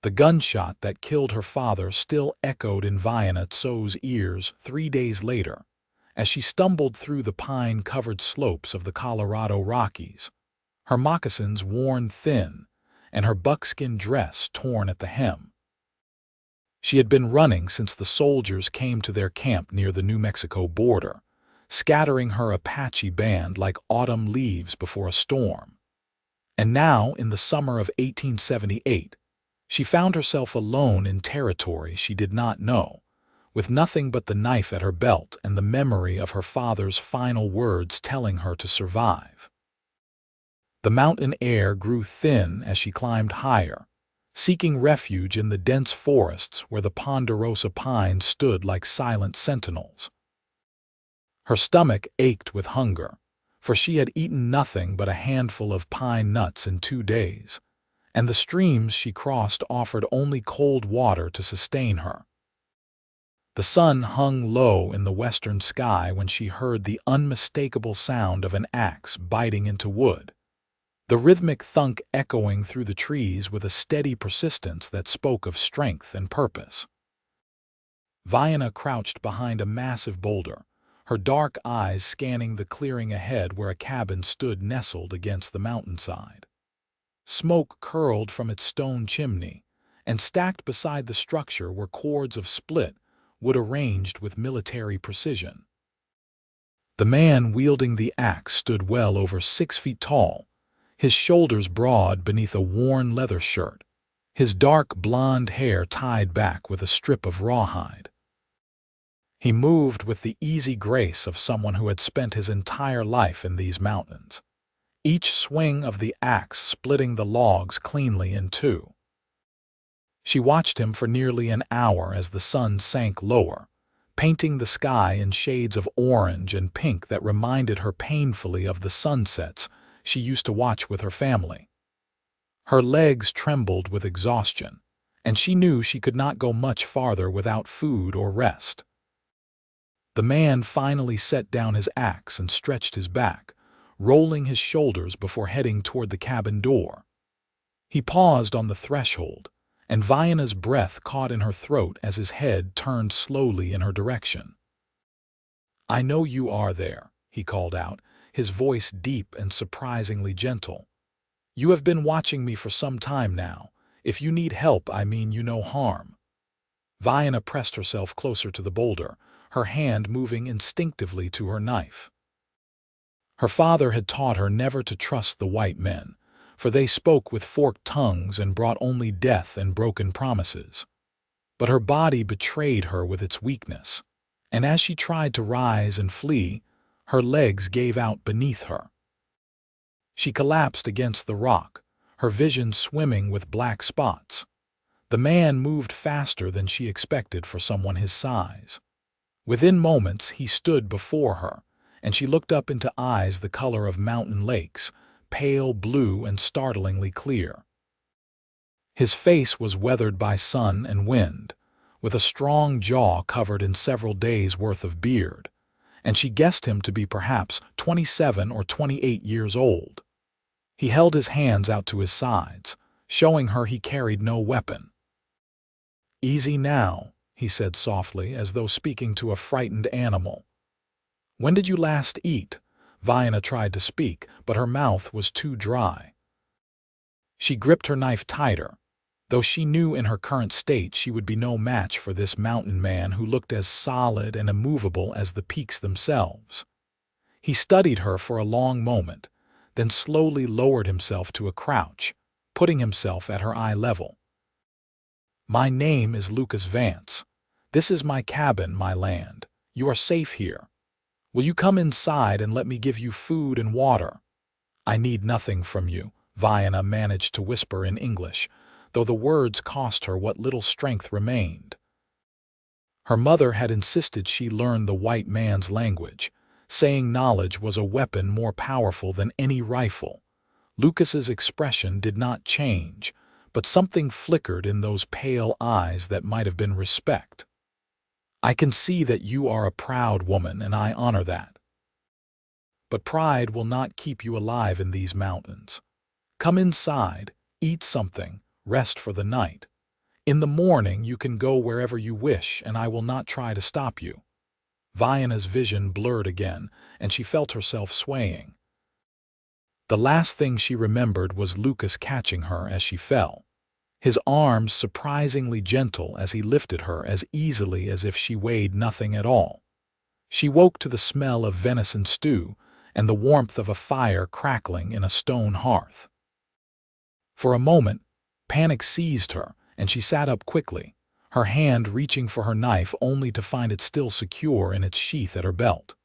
The gunshot that killed her father still echoed in Vianna Tso's ears 3 days later, as she stumbled through the pine-covered slopes of the Colorado Rockies, her moccasins worn thin and her buckskin dress torn at the hem. She had been running since the soldiers came to their camp near the New Mexico border, scattering her Apache band like autumn leaves before a storm. And now, in the summer of 1878, she found herself alone in territory she did not know, with nothing but the knife at her belt and the memory of her father's final words telling her to survive. The mountain air grew thin as she climbed higher, seeking refuge in the dense forests where the ponderosa pines stood like silent sentinels. Her stomach ached with hunger, for she had eaten nothing but a handful of pine nuts in 2 days, and the streams she crossed offered only cold water to sustain her. The sun hung low in the western sky when she heard the unmistakable sound of an axe biting into wood, the rhythmic thunk echoing through the trees with a steady persistence that spoke of strength and purpose. Vianna crouched behind a massive boulder, her dark eyes scanning the clearing ahead where a cabin stood nestled against the mountainside. Smoke curled from its stone chimney, and stacked beside the structure were cords of split wood arranged with military precision. The man wielding the axe stood well over 6 feet tall, his shoulders broad beneath a worn leather shirt, his dark blonde hair tied back with a strip of rawhide. He moved with the easy grace of someone who had spent his entire life in these mountains, each swing of the axe splitting the logs cleanly in two. She watched him for nearly an hour as the sun sank lower, painting the sky in shades of orange and pink that reminded her painfully of the sunsets she used to watch with her family. Her legs trembled with exhaustion, and she knew she could not go much farther without food or rest. The man finally set down his axe and stretched his back, rolling his shoulders before heading toward the cabin door. He paused on the threshold, and Vianna's breath caught in her throat as his head turned slowly in her direction. "I know you are there," he called out, his voice deep and surprisingly gentle. "You have been watching me for some time now. If you need help, I mean you no harm." Vianna pressed herself closer to the boulder, her hand moving instinctively to her knife. Her father had taught her never to trust the white men, for they spoke with forked tongues and brought only death and broken promises. But her body betrayed her with its weakness, and as she tried to rise and flee, her legs gave out beneath her. She collapsed against the rock, her vision swimming with black spots. The man moved faster than she expected for someone his size. Within moments, he stood before her, and she looked up into eyes the color of mountain lakes, pale blue and startlingly clear. His face was weathered by sun and wind, with a strong jaw covered in several days' worth of beard, and she guessed him to be perhaps 27 or 28 years old. He held his hands out to his sides, showing her he carried no weapon. "Easy now," he said softly, as though speaking to a frightened animal. "When did you last eat?" Vianna tried to speak, but her mouth was too dry. She gripped her knife tighter, though she knew in her current state she would be no match for this mountain man who looked as solid and immovable as the peaks themselves. He studied her for a long moment, then slowly lowered himself to a crouch, putting himself at her eye level. "My name is Lucas Vance. This is my cabin, my land. You are safe here. Will you come inside and let me give you food and water?" "I need nothing from you," Vianna managed to whisper in English, though the words cost her what little strength remained. Her mother had insisted she learn the white man's language, saying knowledge was a weapon more powerful than any rifle. Lucas's expression did not change, but something flickered in those pale eyes that might have been respect. "I can see that you are a proud woman, and I honor that. But pride will not keep you alive in these mountains. Come inside, eat something, rest for the night. In the morning you can go wherever you wish, and I will not try to stop you. Vianna's vision blurred again, and she felt herself swaying. The last thing she remembered was Lucas catching her as she fell, his arms surprisingly gentle as he lifted her as easily as if she weighed nothing at all. She woke to the smell of venison stew and the warmth of a fire crackling in a stone hearth. For a moment, panic seized her, and she sat up quickly, her hand reaching for her knife only to find it still secure in its sheath at her belt.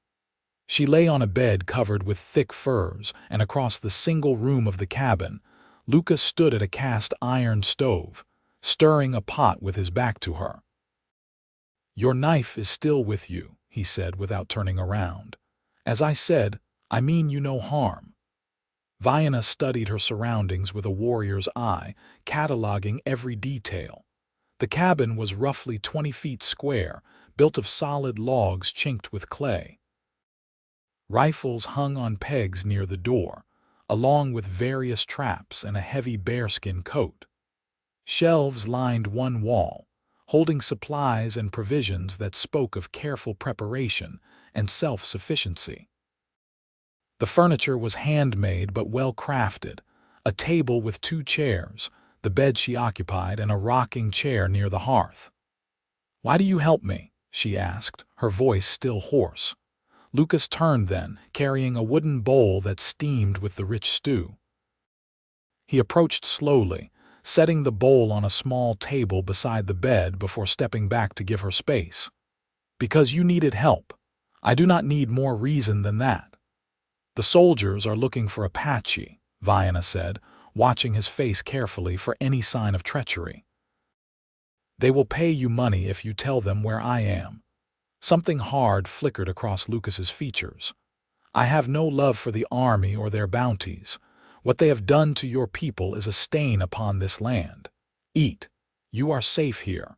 She lay on a bed covered with thick furs, and across the single room of the cabin, Lucas stood at a cast iron stove, stirring a pot with his back to her. "Your knife is still with you," he said without turning around. "As I said, I mean you no harm." Vianna studied her surroundings with a warrior's eye, cataloging every detail. The cabin was roughly 20 feet square, built of solid logs chinked with clay. Rifles hung on pegs near the door, along with various traps and a heavy bearskin coat. Shelves lined one wall, holding supplies and provisions that spoke of careful preparation and self-sufficiency. The furniture was handmade but well crafted, a table with 2 chairs, the bed she occupied, and a rocking chair near the hearth. "Why do you help me?" she asked, her voice still hoarse. Lucas turned then, carrying a wooden bowl that steamed with the rich stew. He approached slowly, setting the bowl on a small table beside the bed before stepping back to give her space. "Because you needed help. I do not need more reason than that." "The soldiers are looking for Apache," Vianna said, watching his face carefully for any sign of treachery. "They will pay you money if you tell them where I am." Something hard flickered across Lucas's features. "I have no love for the army or their bounties. What they have done to your people is a stain upon this land. Eat. You are safe here."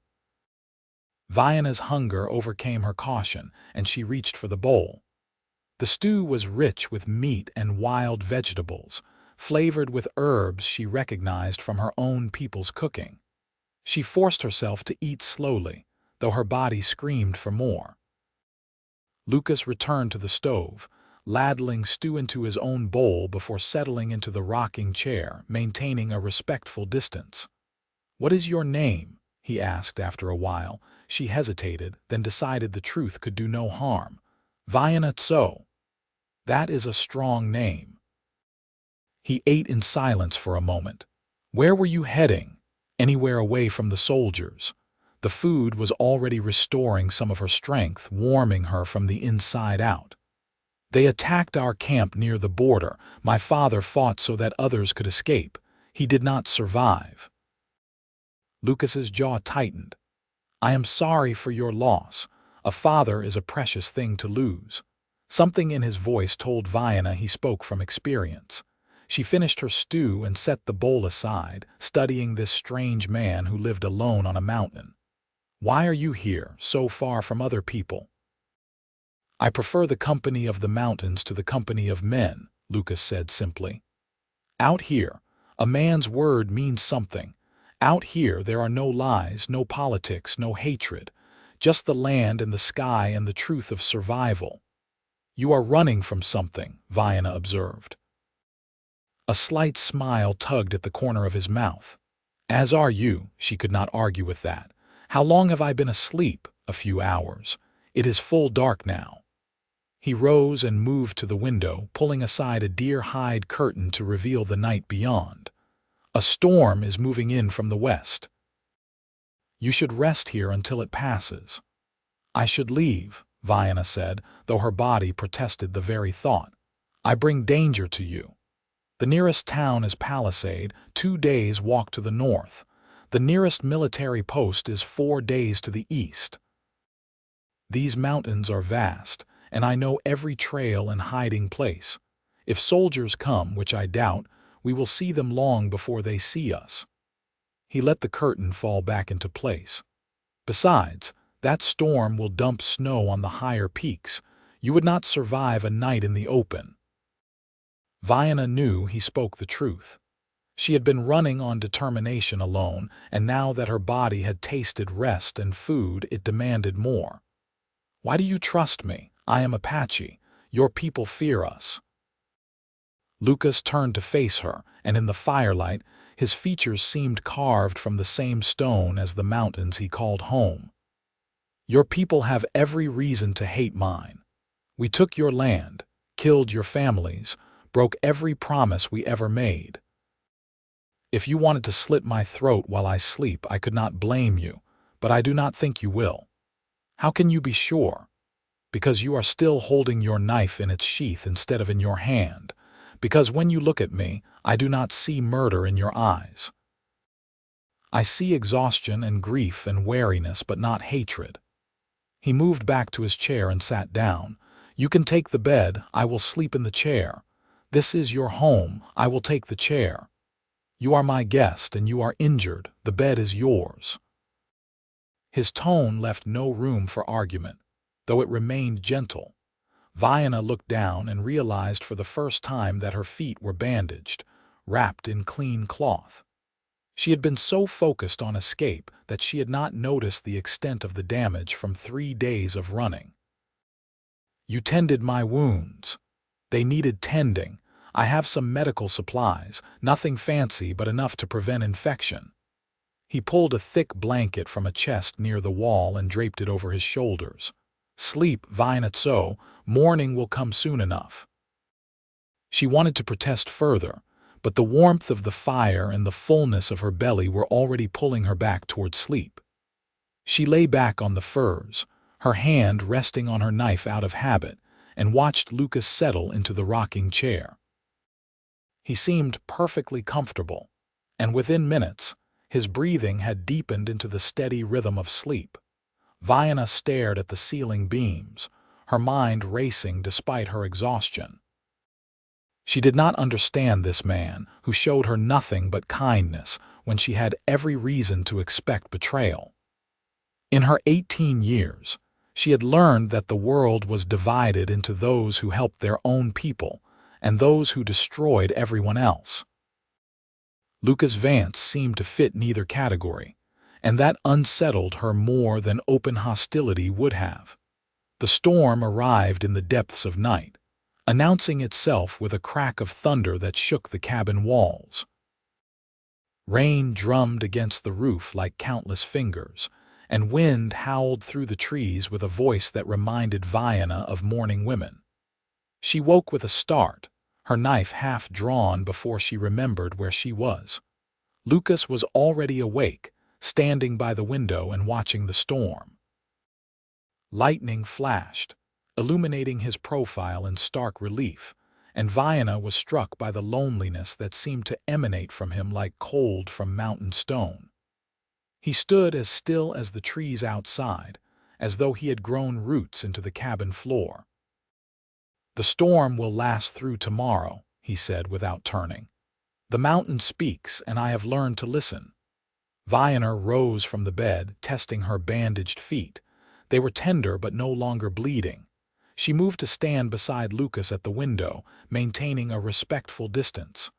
Vianna's hunger overcame her caution, and she reached for the bowl. The stew was rich with meat and wild vegetables, flavored with herbs she recognized from her own people's cooking. She forced herself to eat slowly, though her body screamed for more. Lucas returned to the stove, ladling stew into his own bowl before settling into the rocking chair, maintaining a respectful distance. "What is your name?" he asked after a while. She hesitated, then decided the truth could do no harm. "Vianna Tso." "That is a strong name." He ate in silence for a moment. "Where were you heading?" "Anywhere away from the soldiers." The food was already restoring some of her strength, warming her from the inside out. "They attacked our camp near the border. My father fought so that others could escape. He did not survive." Lucas's jaw tightened. "I am sorry for your loss. A father is a precious thing to lose." Something in his voice told Vianna he spoke from experience. She finished her stew and set the bowl aside, studying this strange man who lived alone on a mountain. "Why are you here, so far from other people?" "I prefer the company of the mountains to the company of men," Lucas said simply. "Out here, a man's word means something. Out here there are no lies, no politics, no hatred, just the land and the sky and the truth of survival." "You are running from something," Vianna observed. A slight smile tugged at the corner of his mouth. "As are you," she could not argue with that. "How long have I been asleep?" "A few hours. It is full dark now." He rose and moved to the window, pulling aside a deer-hide curtain to reveal the night beyond. "A storm is moving in from the west. You should rest here until it passes." "I should leave," Vianna said, though her body protested the very thought. "I bring danger to you. The nearest town is Palisade, 2 days' walk to the north. The nearest military post is 4 days to the east. These mountains are vast, and I know every trail and hiding place. If soldiers come, which I doubt, we will see them long before they see us." He let the curtain fall back into place. "Besides, that storm will dump snow on the higher peaks. You would not survive a night in the open." Vianna knew he spoke the truth. She had been running on determination alone, and now that her body had tasted rest and food, it demanded more. "Why do you trust me? I am Apache. Your people fear us." Lucas turned to face her, and in the firelight, his features seemed carved from the same stone as the mountains he called home. "Your people have every reason to hate mine. We took your land, killed your families, broke every promise we ever made. If you wanted to slit my throat while I sleep, I could not blame you, but I do not think you will. How can you be sure? Because you are still holding your knife in its sheath instead of in your hand. Because when you look at me, I do not see murder in your eyes. I see exhaustion and grief and weariness, but not hatred." He moved back to his chair and sat down. "You can take the bed, I will sleep in the chair. This is your home, I will take the chair. You are my guest and you are injured, the bed is yours." His tone left no room for argument, though it remained gentle. Vianna looked down and realized for the first time that her feet were bandaged, wrapped in clean cloth. She had been so focused on escape that she had not noticed the extent of the damage from 3 days of running. "You tended my wounds. They needed tending. I have some medical supplies, nothing fancy but enough to prevent infection." He pulled a thick blanket from a chest near the wall and draped it over his shoulders. "Sleep, Vianna Tso. Morning will come soon enough." She wanted to protest further, but the warmth of the fire and the fullness of her belly were already pulling her back toward sleep. She lay back on the furs, her hand resting on her knife out of habit, and watched Lucas settle into the rocking chair. He seemed perfectly comfortable, and within minutes, his breathing had deepened into the steady rhythm of sleep. Vianna stared at the ceiling beams, her mind racing despite her exhaustion. She did not understand this man who showed her nothing but kindness when she had every reason to expect betrayal. In her 18 years, she had learned that the world was divided into those who helped their own people and those who destroyed everyone else. Lucas Vance seemed to fit neither category, and that unsettled her more than open hostility would have. The storm arrived in the depths of night, announcing itself with a crack of thunder that shook the cabin walls. Rain drummed against the roof like countless fingers, and wind howled through the trees with a voice that reminded Vianna of mourning women. She woke with a start, her knife half drawn before she remembered where she was. Lucas was already awake, standing by the window and watching the storm. Lightning flashed, illuminating his profile in stark relief, and Vianna was struck by the loneliness that seemed to emanate from him like cold from mountain stone. He stood as still as the trees outside, as though he had grown roots into the cabin floor. "The storm will last through tomorrow," he said without turning. "The mountain speaks, and I have learned to listen." Vianna rose from the bed, testing her bandaged feet. They were tender but no longer bleeding. She moved to stand beside Lucas at the window, maintaining a respectful distance.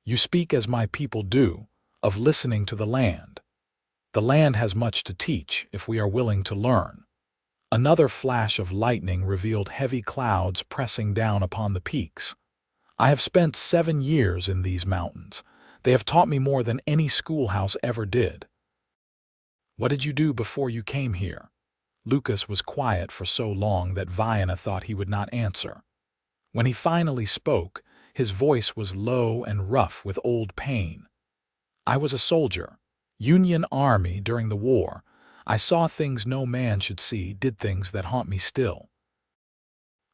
"You speak as my people do, of listening to the land. The land has much to teach if we are willing to learn." Another flash of lightning revealed heavy clouds pressing down upon the peaks. "I have spent 7 years in these mountains. They have taught me more than any schoolhouse ever did." "What did you do before you came here?" Lucas was quiet for so long that Vianna thought he would not answer. When he finally spoke, his voice was low and rough with old pain. "I was a soldier. Union Army during the war. I saw things no man should see, did things that haunt me still.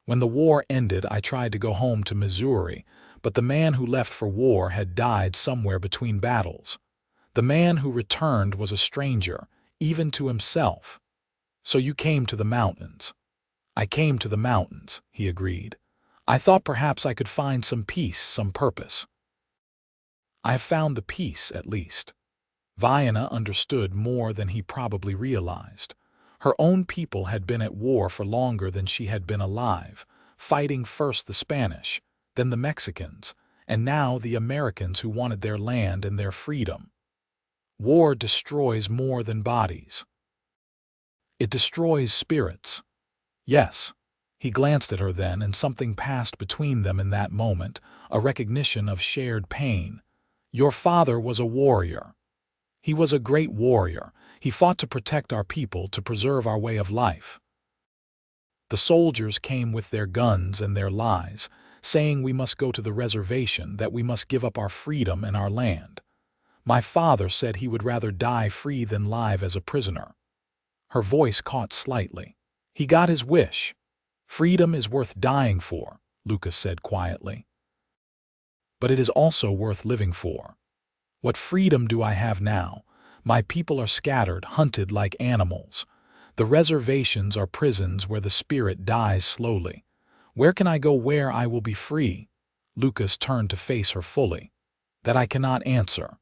When the war ended, I tried to go home to Missouri, but the man who left for war had died somewhere between battles. The man who returned was a stranger, even to himself. So you came to the mountains." "I came to the mountains," he agreed. "I thought perhaps I could find some peace, some purpose." "I have found the peace, at least." Vianna understood more than he probably realized. Her own people had been at war for longer than she had been alive, fighting first the Spanish, then the Mexicans, and now the Americans who wanted their land and their freedom. War destroys more than bodies. It destroys spirits. Yes. He glanced at her then, and something passed between them in that moment, a recognition of shared pain. Your father was a warrior. He was a great warrior. He fought to protect our people, to preserve our way of life. The soldiers came with their guns and their lies, saying we must go to the reservation, that we must give up our freedom and our land. My father said he would rather die free than live as a prisoner. Her voice caught slightly. He got his wish. Freedom is worth dying for, Lucas said quietly. But it is also worth living for. What freedom do I have now? My people are scattered, hunted like animals. The reservations are prisons where the spirit dies slowly. Where can I go where I will be free? Lucas turned to face her fully. That I cannot answer.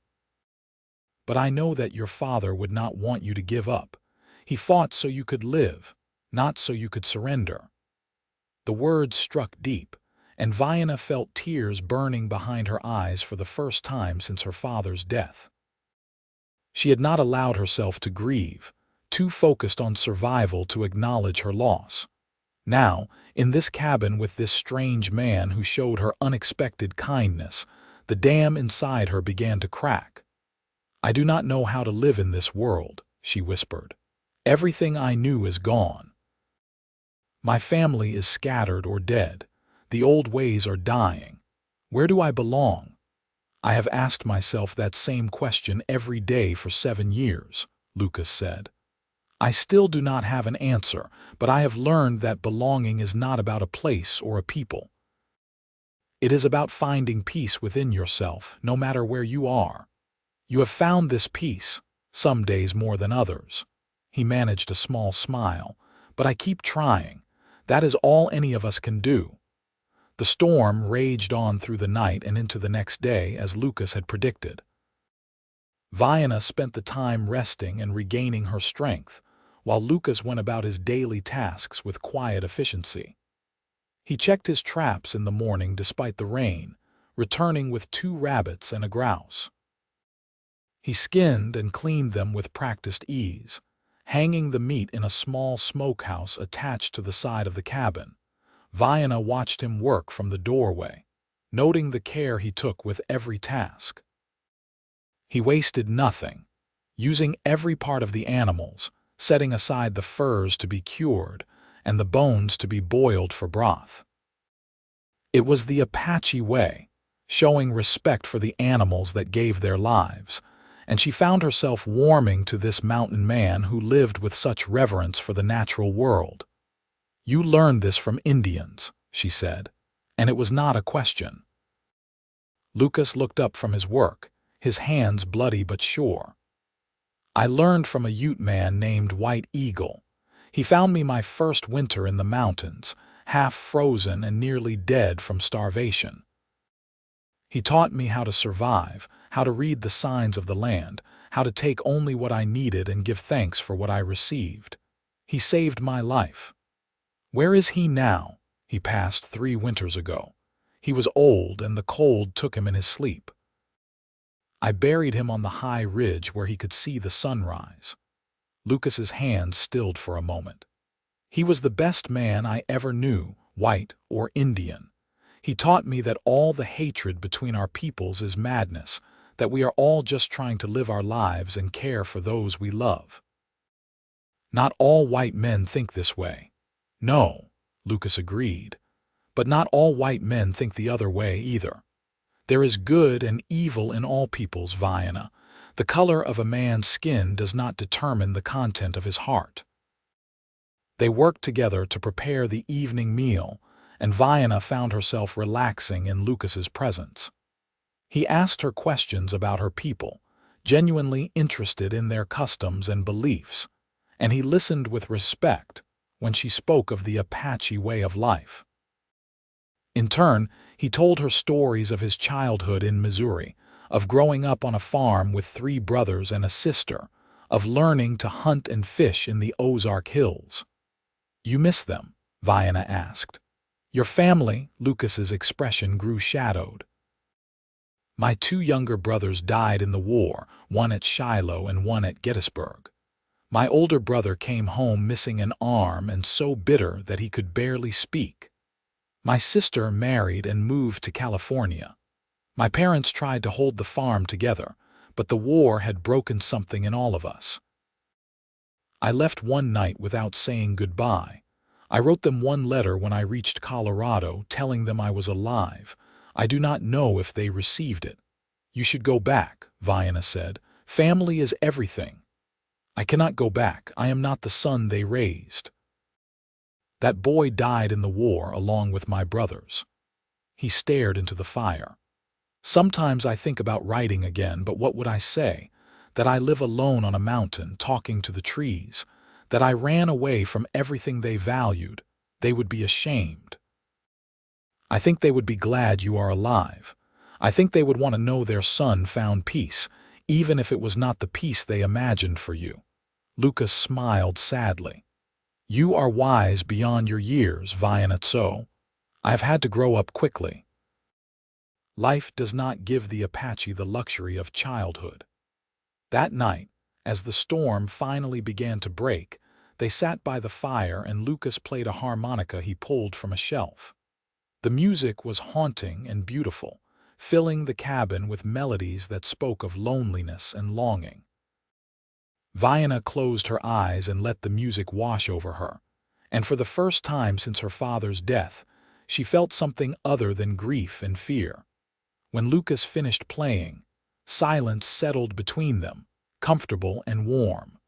But I know that your father would not want you to give up. He fought so you could live, not so you could surrender. The words struck deep, and Vianna felt tears burning behind her eyes for the first time since her father's death. She had not allowed herself to grieve, too focused on survival to acknowledge her loss. Now, in this cabin with this strange man who showed her unexpected kindness, the dam inside her began to crack. I do not know how to live in this world, she whispered. Everything I knew is gone. My family is scattered or dead. The old ways are dying. Where do I belong? I have asked myself that same question every day for 7 years, Lucas said. I still do not have an answer, but I have learned that belonging is not about a place or a people. It is about finding peace within yourself, no matter where you are. You have found this peace, some days more than others. He managed a small smile. But I keep trying. That is all any of us can do. The storm raged on through the night and into the next day, as Lucas had predicted. Vianna spent the time resting and regaining her strength, while Lucas went about his daily tasks with quiet efficiency. He checked his traps in the morning despite the rain, returning with 2 rabbits and a grouse. He skinned and cleaned them with practiced ease, hanging the meat in a small smokehouse attached to the side of the cabin. Vianna watched him work from the doorway, noting the care he took with every task. He wasted nothing, using every part of the animals, setting aside the furs to be cured and the bones to be boiled for broth. It was the Apache way, showing respect for the animals that gave their lives, and she found herself warming to this mountain man who lived with such reverence for the natural world. You learned this from Indians, she said, and it was not a question. Lucas looked up from his work, his hands bloody but sure. I learned from a Ute man named White Eagle. He found me my first winter in the mountains, half frozen and nearly dead from starvation. He taught me how to survive, how to read the signs of the land, how to take only what I needed and give thanks for what I received. He saved my life. Where is he now? He passed 3 winters ago. He was old, and the cold took him in his sleep. I buried him on the high ridge where he could see the sunrise. Lucas's hands stilled for a moment. He was the best man I ever knew, white or Indian. He taught me that all the hatred between our peoples is madness, that we are all just trying to live our lives and care for those we love. Not all white men think this way. No, Lucas agreed. But not all white men think the other way either. There is good and evil in all peoples, Vianna. The color of a man's skin does not determine the content of his heart. They worked together to prepare the evening meal, and Vianna found herself relaxing in Lucas's presence. He asked her questions about her people, genuinely interested in their customs and beliefs, and he listened with respect when she spoke of the Apache way of life. In turn, he told her stories of his childhood in Missouri, of growing up on a farm with 3 brothers and a sister, of learning to hunt and fish in the Ozark Hills. You miss them? Vianna asked. Your family? Lucas's expression grew shadowed. My two younger brothers died in the war, one at Shiloh and one at Gettysburg. My older brother came home missing an arm and so bitter that he could barely speak. My sister married and moved to California. My parents tried to hold the farm together, but the war had broken something in all of us. I left one night without saying goodbye. I wrote them one letter when I reached Colorado telling them I was alive. I do not know if they received it. You should go back, Vianna said. Family is everything. I cannot go back. I am not the son they raised. That boy died in the war along with my brothers. He stared into the fire. Sometimes I think about writing again, but what would I say? That I live alone on a mountain talking to the trees, that I ran away from everything they valued. They would be ashamed. I think they would be glad you are alive. I think they would want to know their son found peace, even if it was not the peace they imagined for you. Lucas smiled sadly. You are wise beyond your years, Vianna Tso. I have had to grow up quickly. Life does not give the Apache the luxury of childhood. That night, as the storm finally began to break, they sat by the fire and Lucas played a harmonica he pulled from a shelf. The music was haunting and beautiful, filling the cabin with melodies that spoke of loneliness and longing. Vianna closed her eyes and let the music wash over her, and for the first time since her father's death, she felt something other than grief and fear. When Lucas finished playing, silence settled between them, comfortable and warm.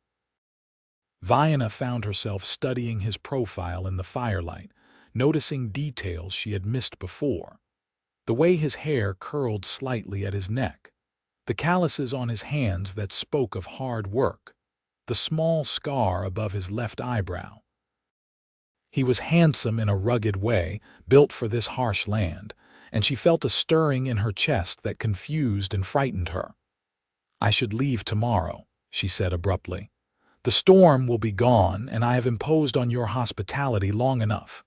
Vianna found herself studying his profile in the firelight, noticing details she had missed before. The way his hair curled slightly at his neck, the calluses on his hands that spoke of hard work, the small scar above his left eyebrow. He was handsome in a rugged way, built for this harsh land, and she felt a stirring in her chest that confused and frightened her. I should leave tomorrow, she said abruptly. The storm will be gone, and I have imposed on your hospitality long enough.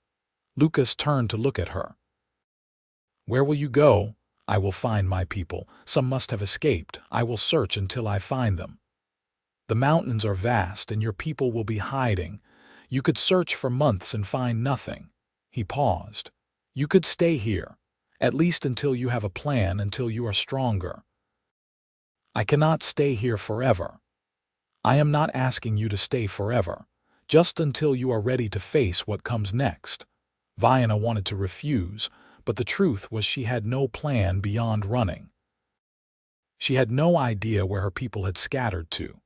Lucas turned to look at her. Where will you go? I will find my people. Some must have escaped. I will search until I find them. The mountains are vast, and your people will be hiding. You could search for months and find nothing. He paused. You could stay here, at least until you have a plan, until you are stronger. I cannot stay here forever. I am not asking you to stay forever, just until you are ready to face what comes next. Vianna wanted to refuse, but the truth was she had no plan beyond running. She had no idea where her people had scattered to.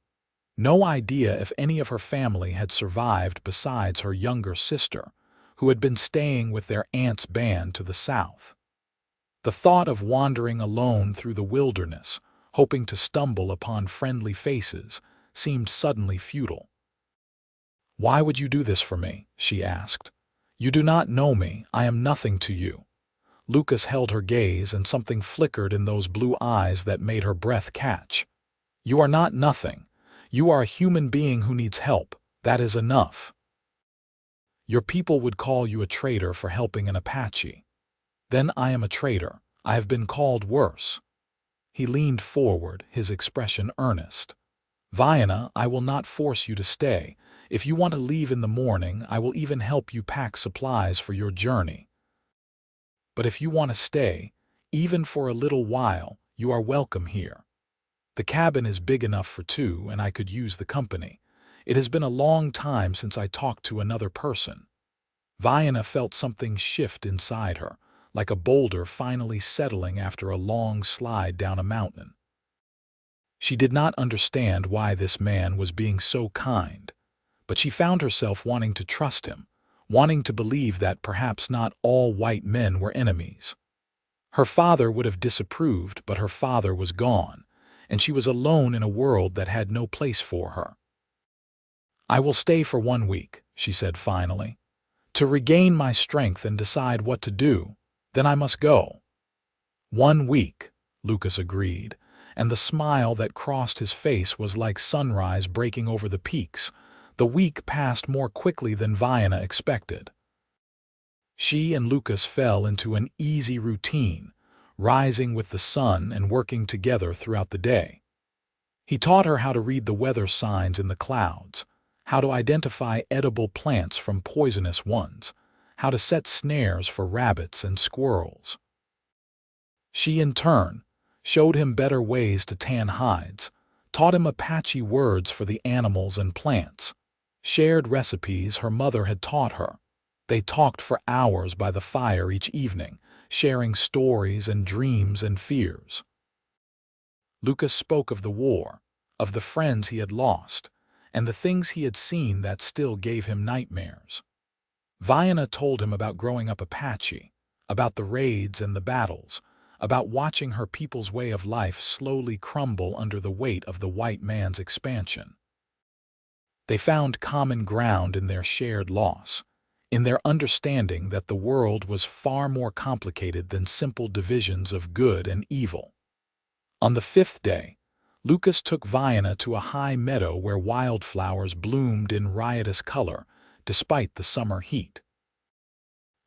No idea if any of her family had survived besides her younger sister, who had been staying with their aunt's band to the south. The thought of wandering alone through the wilderness, hoping to stumble upon friendly faces, seemed suddenly futile. Why would you do this for me? She asked. You do not know me. I am nothing to you. Lucas held her gaze, and something flickered in those blue eyes that made her breath catch. You are not nothing. You are a human being who needs help. That is enough. Your people would call you a traitor for helping an Apache. Then I am a traitor. I have been called worse. He leaned forward, his expression earnest. Vianna, I will not force you to stay. If you want to leave in the morning, I will even help you pack supplies for your journey. But if you want to stay, even for a little while, you are welcome here. The cabin is big enough for two, and I could use the company. It has been a long time since I talked to another person. Vianna felt something shift inside her, like a boulder finally settling after a long slide down a mountain. She did not understand why this man was being so kind, but she found herself wanting to trust him, wanting to believe that perhaps not all white men were enemies. Her father would have disapproved, but her father was gone, and she was alone in a world that had no place for her. I will stay for 1 week, she said finally, to regain my strength and decide what to do. Then I must go. 1 week, Lucas agreed, and the smile that crossed his face was like sunrise breaking over the peaks. The week passed more quickly than Vianna expected. She and Lucas fell into an easy routine, rising with the sun and working together throughout the day. He taught her how to read the weather signs in the clouds, how to identify edible plants from poisonous ones, how to set snares for rabbits and squirrels. She, in turn, showed him better ways to tan hides, taught him Apache words for the animals and plants, shared recipes her mother had taught her. They talked for hours by the fire each evening, sharing stories and dreams and fears. Lucas spoke of the war, of the friends he had lost, and the things he had seen that still gave him nightmares. Vianna told him about growing up Apache, about the raids and the battles, about watching her people's way of life slowly crumble under the weight of the white man's expansion. They found common ground in their shared loss, in their understanding that the world was far more complicated than simple divisions of good and evil. On the fifth day, Lucas took Vianna to a high meadow where wildflowers bloomed in riotous color, despite the summer heat.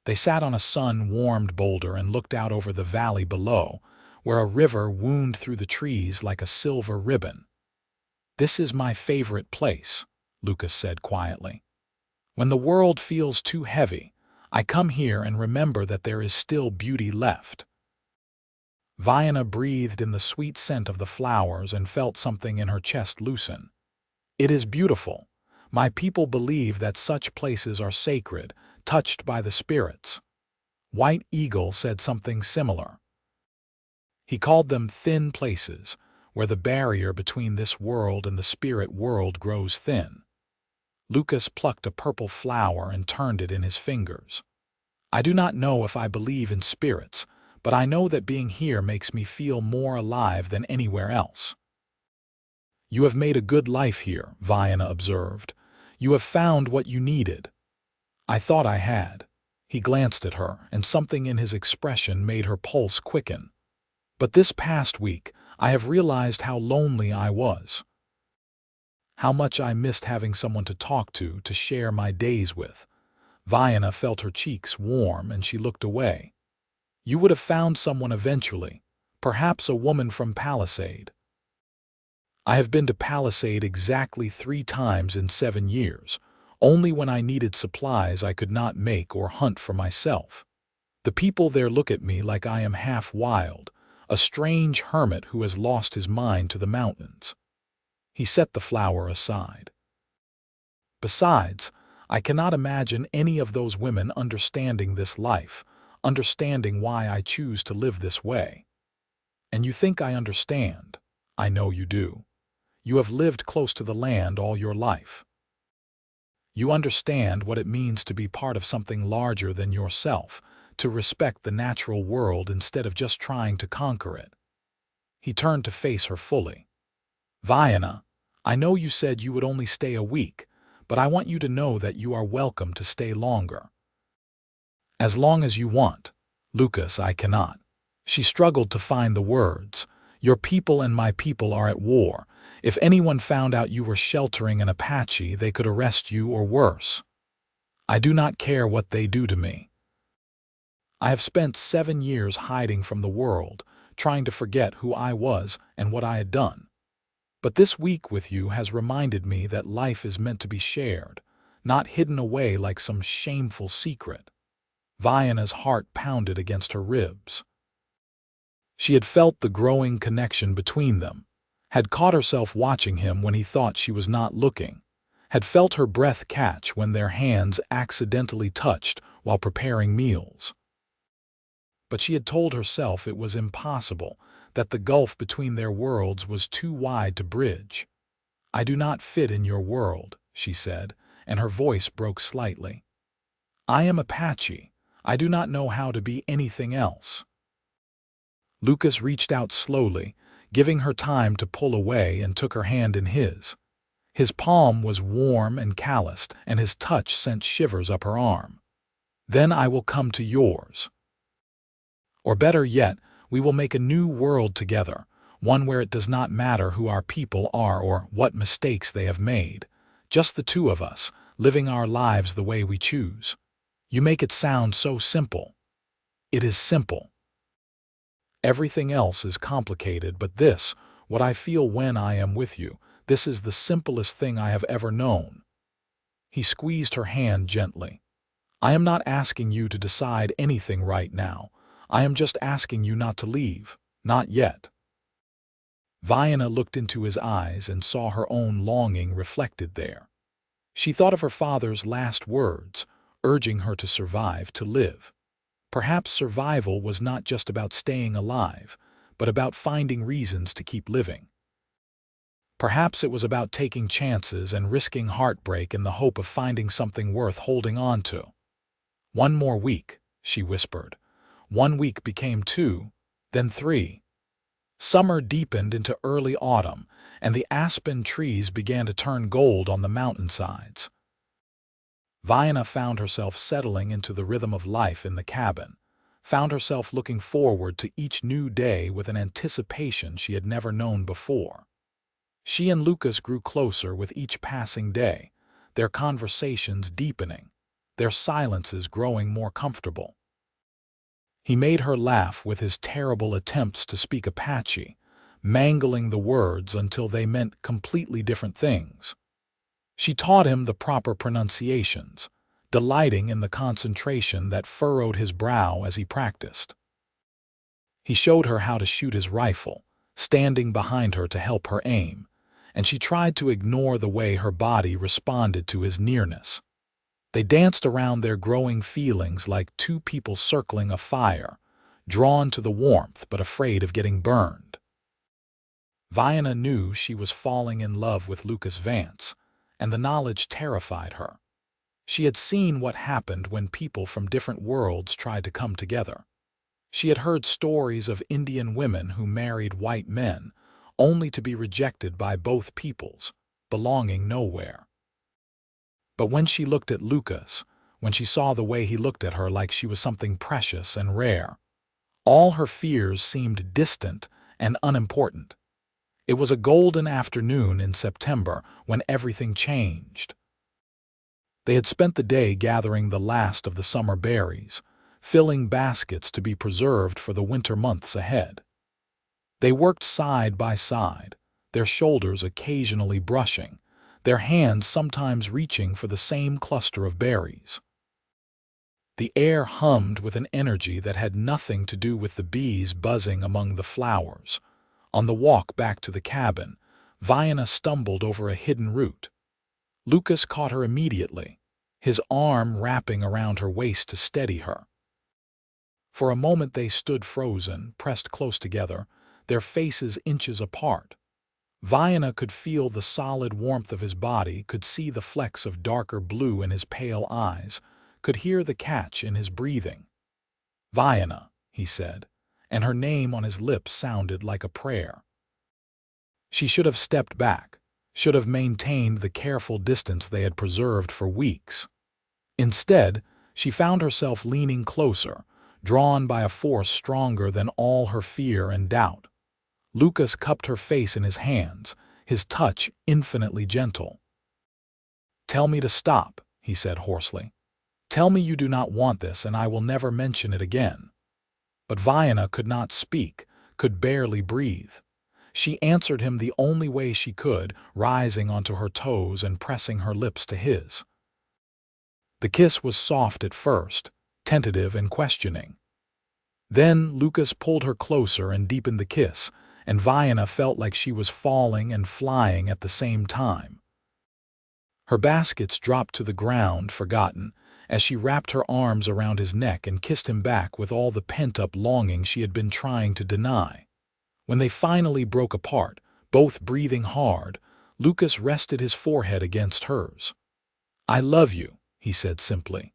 They sat on a sun-warmed boulder and looked out over the valley below, where a river wound through the trees like a silver ribbon. "This is my favorite place," Lucas said quietly. "When the world feels too heavy, I come here and remember that there is still beauty left." Vianna breathed in the sweet scent of the flowers and felt something in her chest loosen. "It is beautiful. My people believe that such places are sacred, touched by the spirits." White Eagle said something similar. He called them thin places, where the barrier between this world and the spirit world grows thin. Lucas plucked a purple flower and turned it in his fingers. "I do not know if I believe in spirits, but I know that being here makes me feel more alive than anywhere else." "You have made a good life here," Vianna observed. "You have found what you needed." "I thought I had." He glanced at her, and something in his expression made her pulse quicken. "But this past week, I have realized how lonely I was. How much I missed having someone to talk to share my days with." Vianna felt her cheeks warm, and she looked away. "You would have found someone eventually, perhaps a woman from Palisade." "I have been to Palisade exactly 3 times in 7 years, only when I needed supplies I could not make or hunt for myself. The people there look at me like I am half wild, a strange hermit who has lost his mind to the mountains." He set the flower aside. "Besides, I cannot imagine any of those women understanding this life, understanding why I choose to live this way. And you think I understand. I know you do. You have lived close to the land all your life. You understand what it means to be part of something larger than yourself, to respect the natural world instead of just trying to conquer it." He turned to face her fully. "Vianna, I know you said you would only stay a week, but I want you to know that you are welcome to stay longer." "As long as you want." "Lucas, I cannot." She struggled to find the words. "Your people and my people are at war. If anyone found out you were sheltering an Apache, they could arrest you or worse. I do not care what they do to me. I have spent 7 years hiding from the world, trying to forget who I was and what I had done. But this week with you has reminded me that life is meant to be shared, not hidden away like some shameful secret." Vianna's heart pounded against her ribs. She had felt the growing connection between them, had caught herself watching him when he thought she was not looking, had felt her breath catch when their hands accidentally touched while preparing meals. But she had told herself it was impossible, that the gulf between their worlds was too wide to bridge. "I do not fit in your world," she said, and her voice broke slightly. "I am Apache. I do not know how to be anything else." Lucas reached out slowly, giving her time to pull away, and took her hand in his. His palm was warm and calloused, and his touch sent shivers up her arm. "Then I will come to yours. Or better yet, we will make a new world together, one where it does not matter who our people are or what mistakes they have made. Just the two of us, living our lives the way we choose." "You make it sound so simple." "It is simple." Everything else is complicated, but this, what I feel when I am with you, this is the simplest thing I have ever known." He squeezed her hand gently. "I am not asking you to decide anything right now. I am just asking you not to leave. Not yet." Vianna looked into his eyes and saw her own longing reflected there. She thought of her father's last words, urging her to survive, to live. Perhaps survival was not just about staying alive, but about finding reasons to keep living. Perhaps it was about taking chances and risking heartbreak in the hope of finding something worth holding on to. "One more week," she whispered. 1 week became 2, then 3. Summer deepened into early autumn, and the aspen trees began to turn gold on the mountainsides. Vianna found herself settling into the rhythm of life in the cabin, found herself looking forward to each new day with an anticipation she had never known before. She and Lucas grew closer with each passing day, their conversations deepening, their silences growing more comfortable. He made her laugh with his terrible attempts to speak Apache, mangling the words until they meant completely different things. She taught him the proper pronunciations, delighting in the concentration that furrowed his brow as he practiced. He showed her how to shoot his rifle, standing behind her to help her aim, and she tried to ignore the way her body responded to his nearness. They danced around their growing feelings like two people circling a fire, drawn to the warmth but afraid of getting burned. Vianna knew she was falling in love with Lucas Vance, and the knowledge terrified her. She had seen what happened when people from different worlds tried to come together. She had heard stories of Indian women who married white men, only to be rejected by both peoples, belonging nowhere. But when she looked at Lucas, when she saw the way he looked at her like she was something precious and rare, all her fears seemed distant and unimportant. It was a golden afternoon in September when everything changed. They had spent the day gathering the last of the summer berries, filling baskets to be preserved for the winter months ahead. They worked side by side, their shoulders occasionally brushing, their hands sometimes reaching for the same cluster of berries. The air hummed with an energy that had nothing to do with the bees buzzing among the flowers. On the walk back to the cabin, Vianna stumbled over a hidden root. Lucas caught her immediately, his arm wrapping around her waist to steady her. For a moment they stood frozen, pressed close together, their faces inches apart. Vianna could feel the solid warmth of his body, could see the flecks of darker blue in his pale eyes, could hear the catch in his breathing. "Vianna," he said, and her name on his lips sounded like a prayer. She should have stepped back, should have maintained the careful distance they had preserved for weeks. Instead, she found herself leaning closer, drawn by a force stronger than all her fear and doubt. Lucas cupped her face in his hands, his touch infinitely gentle. "Tell me to stop," he said hoarsely. "Tell me you do not want this and I will never mention it again." But Vianna could not speak, could barely breathe. She answered him the only way she could, rising onto her toes and pressing her lips to his. The kiss was soft at first, tentative and questioning. Then Lucas pulled her closer and deepened the kiss, and Vianna felt like she was falling and flying at the same time. Her baskets dropped to the ground, forgotten, as she wrapped her arms around his neck and kissed him back with all the pent-up longing she had been trying to deny. When they finally broke apart, both breathing hard, Lucas rested his forehead against hers. "I love you," he said simply.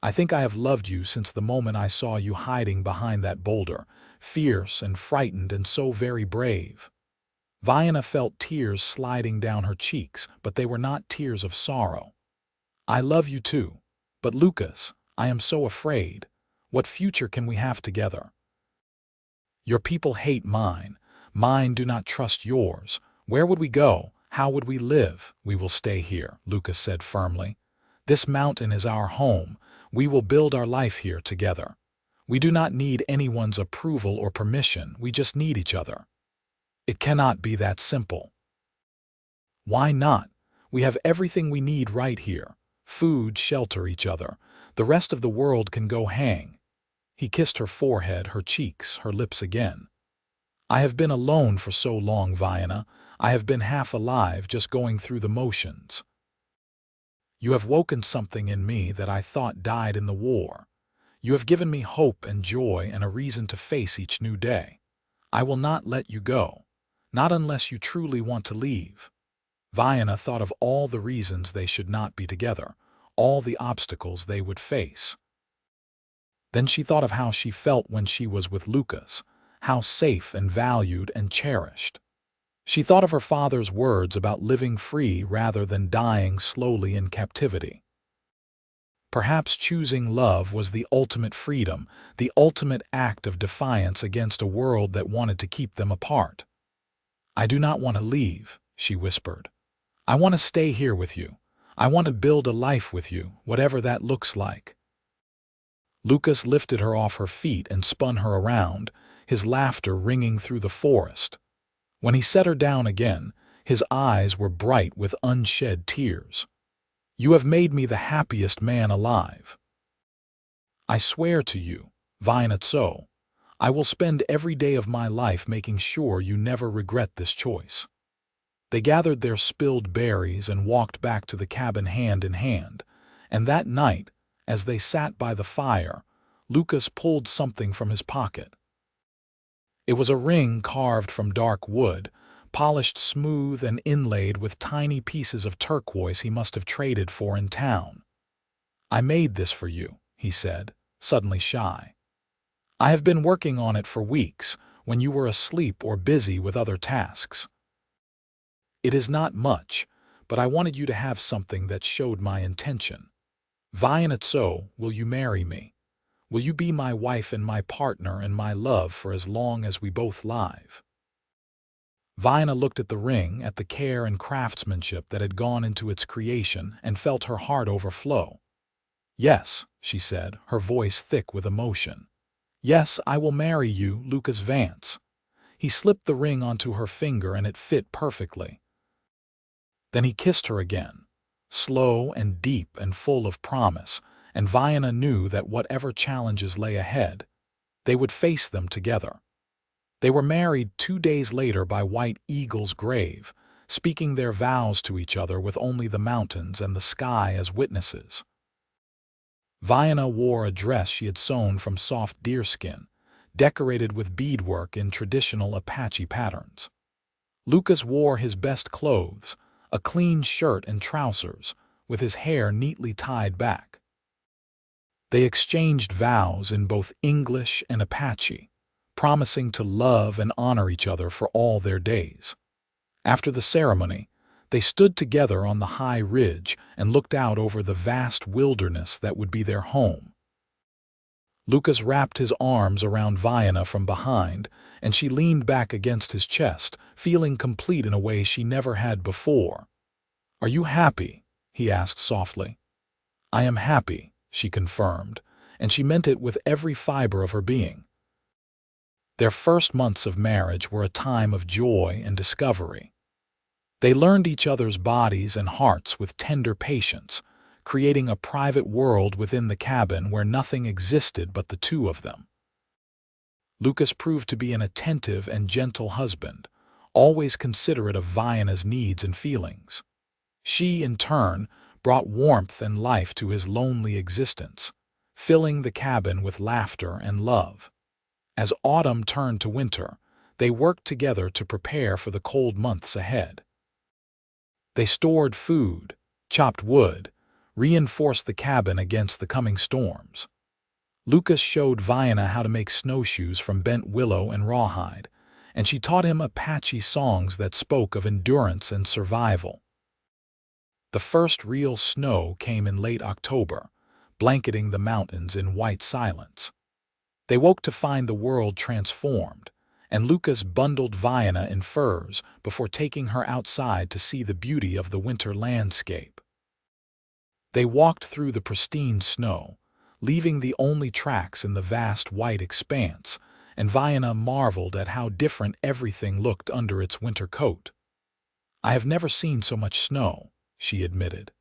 "I think I have loved you since the moment I saw you hiding behind that boulder, fierce and frightened and so very brave." Vianna felt tears sliding down her cheeks, but they were not tears of sorrow. "I love you too. But Lucas, I am so afraid. What future can we have together? Your people hate mine. Mine do not trust yours. Where would we go? How would we live?" "We will stay here," Lucas said firmly. "This mountain is our home. We will build our life here together. We do not need anyone's approval or permission, we just need each other. It cannot be that simple. Why not? We have everything we need right here. Food, shelter, each other. The rest of the world can go hang. He kissed her forehead, her cheeks, her lips again. I have been alone for so long, Vianna. I have been half alive, just going through the motions. You have woken something in me that I thought died in the war. You have given me hope and joy and a reason to face each new day. I will not let you go. Not unless you truly want to leave. Vianna thought of all the reasons they should not be together, all the obstacles they would face. Then she thought of how she felt when she was with Lucas, how safe and valued and cherished. She thought of her father's words about living free rather than dying slowly in captivity. Perhaps choosing love was the ultimate freedom, the ultimate act of defiance against a world that wanted to keep them apart. I do not want to leave, she whispered. I want to stay here with you. I want to build a life with you, whatever that looks like. Lucas lifted her off her feet and spun her around, his laughter ringing through the forest. When he set her down again, his eyes were bright with unshed tears. You have made me the happiest man alive. I swear to you, Vianna Tso, I will spend every day of my life making sure you never regret this choice. They gathered their spilled berries and walked back to the cabin hand in hand, and that night, as they sat by the fire, Lucas pulled something from his pocket. It was a ring carved from dark wood, polished smooth and inlaid with tiny pieces of turquoise he must have traded for in town. I made this for you, he said, suddenly shy. I have been working on it for weeks, when you were asleep or busy with other tasks. It is not much, but I wanted you to have something that showed my intention. Vianna Tso, will you marry me? Will you be my wife and my partner and my love for as long as we both live? Vianna looked at the ring, at the care and craftsmanship that had gone into its creation, and felt her heart overflow. Yes, she said, her voice thick with emotion. Yes, I will marry you, Lucas Vance. He slipped the ring onto her finger and it fit perfectly. Then he kissed her again, slow and deep and full of promise, and Vianna knew that whatever challenges lay ahead, they would face them together. They were married 2 days later by White Eagle's grave, speaking their vows to each other with only the mountains and the sky as witnesses. Vianna wore a dress she had sewn from soft deerskin, decorated with beadwork in traditional Apache patterns. Lucas wore his best clothes, a clean shirt and trousers, with his hair neatly tied back. They exchanged vows in both English and Apache, promising to love and honor each other for all their days. After the ceremony, they stood together on the high ridge and looked out over the vast wilderness that would be their home. Lucas wrapped his arms around Vianna from behind, and she leaned back against his chest, feeling complete in a way she never had before. "Are you happy?" he asked softly. "I am happy," she confirmed, and she meant it with every fiber of her being. Their first months of marriage were a time of joy and discovery. They learned each other's bodies and hearts with tender patience, creating a private world within the cabin where nothing existed but the two of them. Lucas proved to be an attentive and gentle husband, always considerate of Vianna's needs and feelings. She, in turn, brought warmth and life to his lonely existence, filling the cabin with laughter and love. As autumn turned to winter, they worked together to prepare for the cold months ahead. They stored food, chopped wood, reinforced the cabin against the coming storms. Lucas showed Vianna how to make snowshoes from bent willow and rawhide, and she taught him Apache songs that spoke of endurance and survival. The first real snow came in late October, blanketing the mountains in white silence. They woke to find the world transformed, and Lucas bundled Vianna in furs before taking her outside to see the beauty of the winter landscape. They walked through the pristine snow, leaving the only tracks in the vast white expanse, and Vianna marveled at how different everything looked under its winter coat. "I have never seen so much snow," she admitted.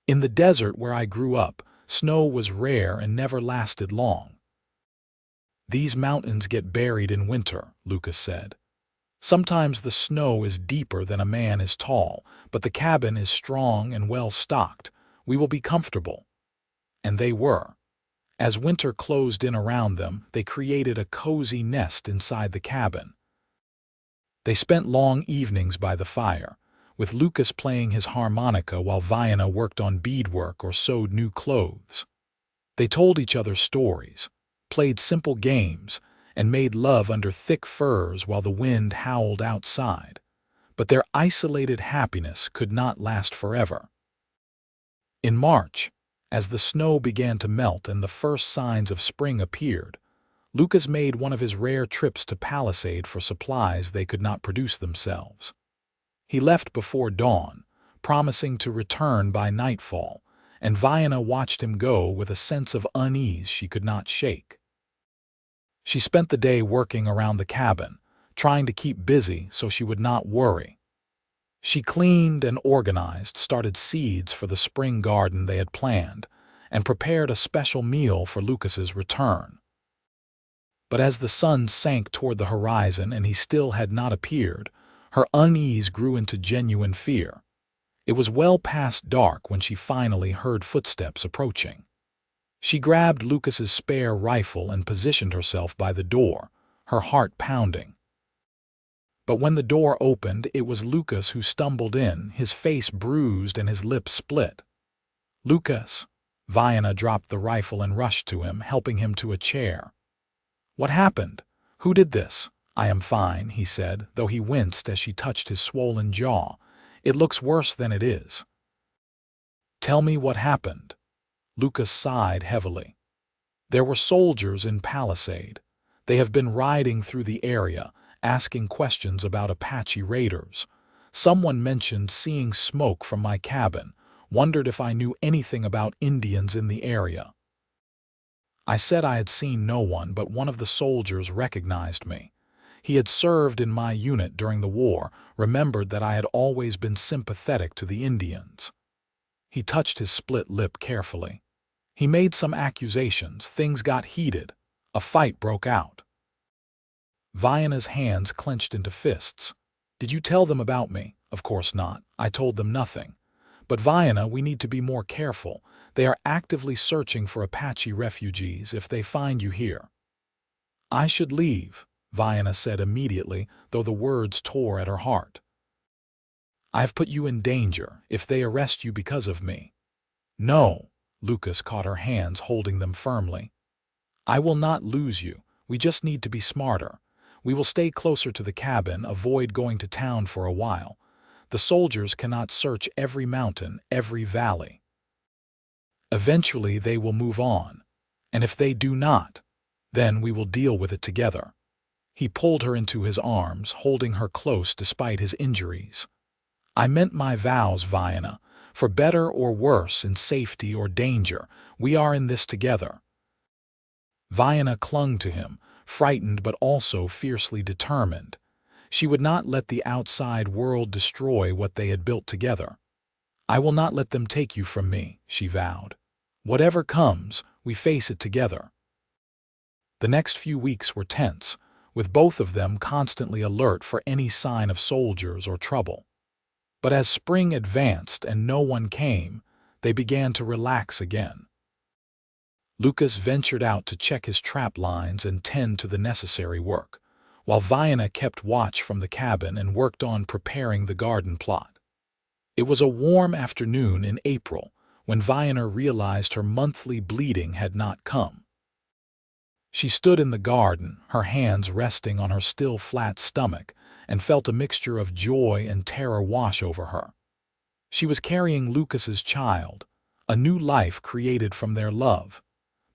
"In the desert where I grew up, snow was rare and never lasted long." "These mountains get buried in winter," Lucas said. "Sometimes the snow is deeper than a man is tall, but the cabin is strong and well stocked. We will be comfortable." And they were. As winter closed in around them, they created a cozy nest inside the cabin. They spent long evenings by the fire, with Lucas playing his harmonica while Vianna worked on beadwork or sewed new clothes. They told each other stories, played simple games, and made love under thick furs while the wind howled outside. But their isolated happiness could not last forever. In March, as the snow began to melt and the first signs of spring appeared, Lucas made one of his rare trips to Palisade for supplies they could not produce themselves. He left before dawn, promising to return by nightfall, and Vianna watched him go with a sense of unease she could not shake. She spent the day working around the cabin, trying to keep busy so she would not worry. She cleaned and organized, started seeds for the spring garden they had planned, and prepared a special meal for Lucas's return. But as the sun sank toward the horizon and he still had not appeared, her unease grew into genuine fear. It was well past dark when she finally heard footsteps approaching. She grabbed Lucas's spare rifle and positioned herself by the door, her heart pounding. But when the door opened, it was Lucas who stumbled in, his face bruised and his lips split. "Lucas!" Vianna dropped the rifle and rushed to him, helping him to a chair. "What happened? Who did this?" "I am fine," he said, though he winced as she touched his swollen jaw. "It looks worse than it is." "Tell me what happened." Lucas sighed heavily. "There were soldiers in Palisade. They have been riding through the area, asking questions about Apache raiders. Someone mentioned seeing smoke from my cabin, wondered if I knew anything about Indians in the area. I said I had seen no one, but one of the soldiers recognized me. He had served in my unit during the war, remembered that I had always been sympathetic to the Indians." He touched his split lip carefully. "He made some accusations, things got heated. A fight broke out." Vianna's hands clenched into fists. "Did you tell them about me?" "Of course not. I told them nothing. But Vianna, we need to be more careful. They are actively searching for Apache refugees if they find you here." "I should leave," Vianna said immediately, though the words tore at her heart. "I have put you in danger if they arrest you because of me." "No," Lucas caught her hands, holding them firmly. "I will not lose you. We just need to be smarter. We will stay closer to the cabin, avoid going to town for a while. The soldiers cannot search every mountain, every valley. Eventually they will move on, and if they do not, then we will deal with it together." He pulled her into his arms, holding her close despite his injuries. "I meant my vows, Vianna. For better or worse, in safety or danger, we are in this together." Vianna clung to him, frightened but also fiercely determined. She would not let the outside world destroy what they had built together. "I will not let them take you from me," she vowed. "Whatever comes, we face it together." The next few weeks were tense, with both of them constantly alert for any sign of soldiers or trouble. But as spring advanced and no one came, they began to relax again. Lucas ventured out to check his trap lines and tend to the necessary work, while Vianna kept watch from the cabin and worked on preparing the garden plot. It was a warm afternoon in April when Vianna realized her monthly bleeding had not come. She stood in the garden, her hands resting on her still flat stomach, and felt a mixture of joy and terror wash over her. She was carrying Lucas's child, a new life created from their love.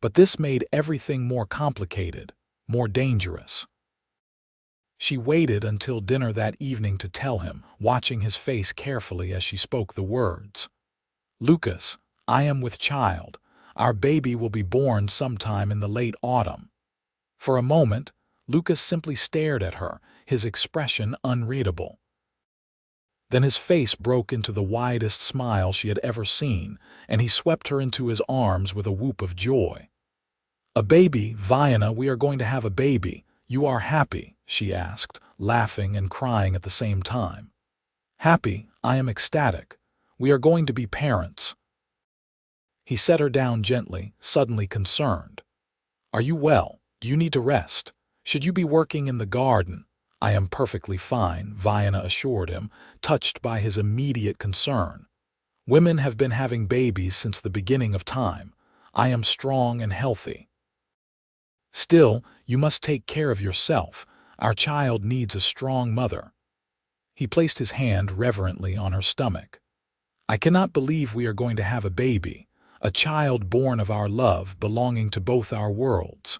But this made everything more complicated, more dangerous. She waited until dinner that evening to tell him, watching his face carefully as she spoke the words. "Lucas, I am with child. Our baby will be born sometime in the late autumn." For a moment, Lucas simply stared at her, his expression unreadable. Then his face broke into the widest smile she had ever seen, and he swept her into his arms with a whoop of joy. "A baby, Vianna, we are going to have a baby. You are happy?" she asked, laughing and crying at the same time. "Happy, I am ecstatic. We are going to be parents." He set her down gently, suddenly concerned. "Are you well? Do you need to rest? Should you be working in the garden?" "I am perfectly fine," Vianna assured him, touched by his immediate concern. "Women have been having babies since the beginning of time. I am strong and healthy." "Still, you must take care of yourself. Our child needs a strong mother." He placed his hand reverently on her stomach. "I cannot believe we are going to have a baby, a child born of our love, belonging to both our worlds."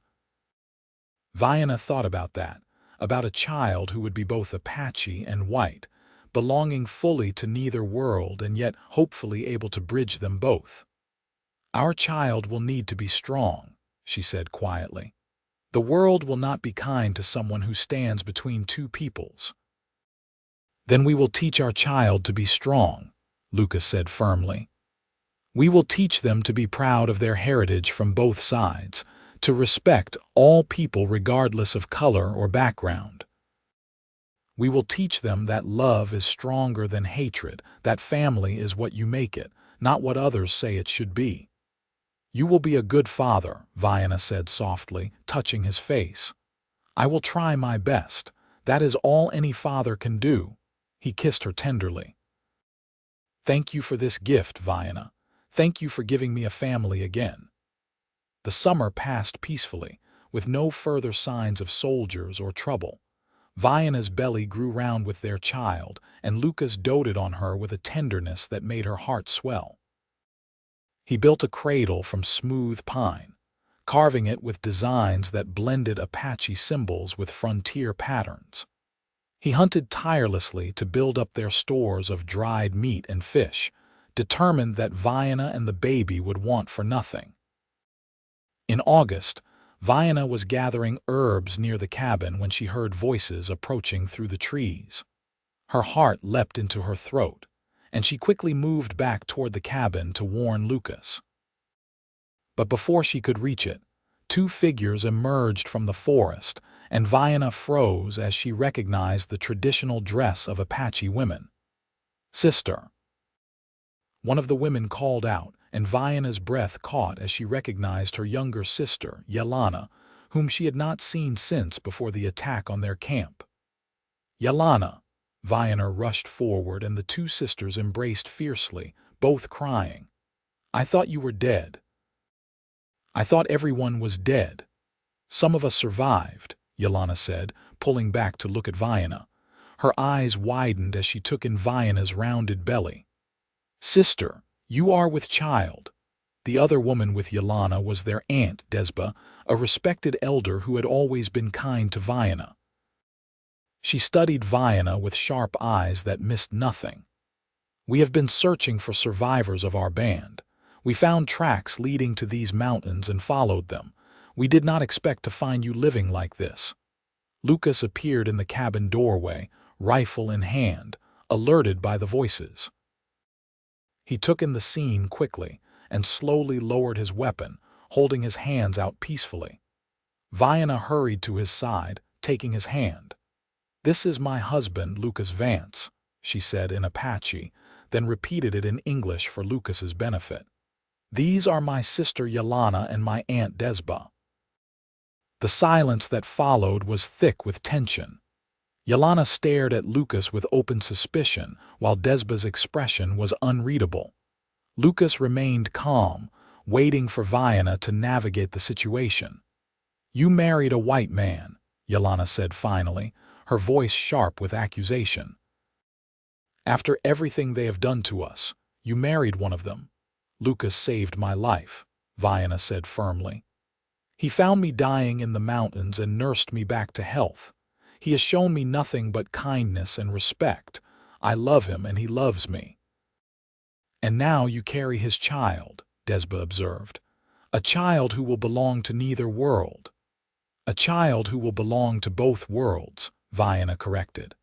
Vianna thought about that, about a child who would be both Apache and white, belonging fully to neither world and yet hopefully able to bridge them both. "Our child will need to be strong," she said quietly. "The world will not be kind to someone who stands between two peoples." "Then we will teach our child to be strong," Lucas said firmly. "We will teach them to be proud of their heritage from both sides, to respect all people regardless of color or background. We will teach them that love is stronger than hatred, that family is what you make it, not what others say it should be." "You will be a good father," Vianna said softly, touching his face. "I will try my best. That is all any father can do." He kissed her tenderly. "Thank you for this gift, Vianna. Thank you for giving me a family again." The summer passed peacefully, with no further signs of soldiers or trouble. Vianna's belly grew round with their child, and Lucas doted on her with a tenderness that made her heart swell. He built a cradle from smooth pine, carving it with designs that blended Apache symbols with frontier patterns. He hunted tirelessly to build up their stores of dried meat and fish, determined that Vianna and the baby would want for nothing. In August, Vianna was gathering herbs near the cabin when she heard voices approaching through the trees. Her heart leapt into her throat, and she quickly moved back toward the cabin to warn Lucas. But before she could reach it, two figures emerged from the forest, and Vianna froze as she recognized the traditional dress of Apache women. "Sister," one of the women called out, and Vianna's breath caught as she recognized her younger sister, Vianna, whom she had not seen since before the attack on their camp. "Vianna!" Vianna rushed forward, and the two sisters embraced fiercely, both crying. "I thought you were dead." "I thought everyone was dead. Some of us survived," Vianna said, pulling back to look at Vianna. Her eyes widened as she took in Vianna's rounded belly. "Sister, you are with child." The other woman with Vianna was their aunt, Desba, a respected elder who had always been kind to Vianna. She studied Vianna with sharp eyes that missed nothing. "We have been searching for survivors of our band. We found tracks leading to these mountains and followed them. We did not expect to find you living like this." Lucas appeared in the cabin doorway, rifle in hand, alerted by the voices. He took in the scene quickly and slowly lowered his weapon, holding his hands out peacefully. Vianna hurried to his side, taking his hand. "This is my husband, Lucas Vance," she said in Apache, then repeated it in English for Lucas's benefit. "These are my sister Vianna and my aunt Desba." The silence that followed was thick with tension. Vianna stared at Lucas with open suspicion, while Desba's expression was unreadable. Lucas remained calm, waiting for Vianna to navigate the situation. "You married a white man," Vianna said finally, her voice sharp with accusation. "After everything they have done to us, you married one of them." "Lucas saved my life," Vianna said firmly. "He found me dying in the mountains and nursed me back to health. He has shown me nothing but kindness and respect. I love him and he loves me." "And now you carry his child," Desba observed. A child who will belong to neither world. A child who will belong to both worlds, Vianna corrected.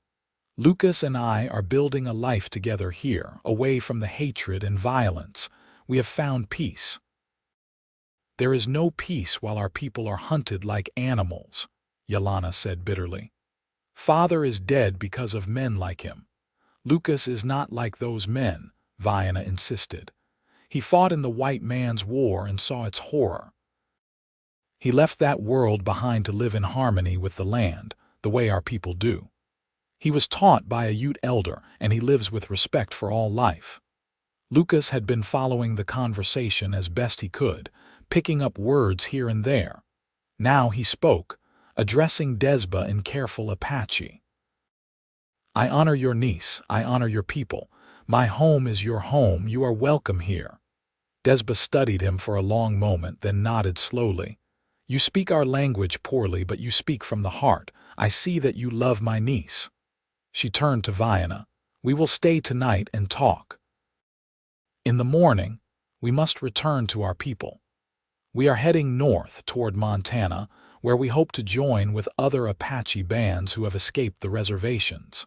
Lucas and I are building a life together here, away from the hatred and violence. We have found peace. There is no peace while our people are hunted like animals, Vianna said bitterly. Father is dead because of men like him. Lucas is not like those men, Vianna insisted. He fought in the white man's war and saw its horror. He left that world behind to live in harmony with the land, the way our people do. He was taught by a Ute elder, and he lives with respect for all life. Lucas had been following the conversation as best he could, picking up words here and there. Now he spoke, addressing Desba in careful Apache. I honor your niece, I honor your people. My home is your home, you are welcome here. Desba studied him for a long moment, then nodded slowly. You speak our language poorly, but you speak from the heart. I see that you love my niece. She turned to Vianna. We will stay tonight and talk. In the morning, we must return to our people. We are heading north toward Montana, where we hope to join with other Apache bands who have escaped the reservations.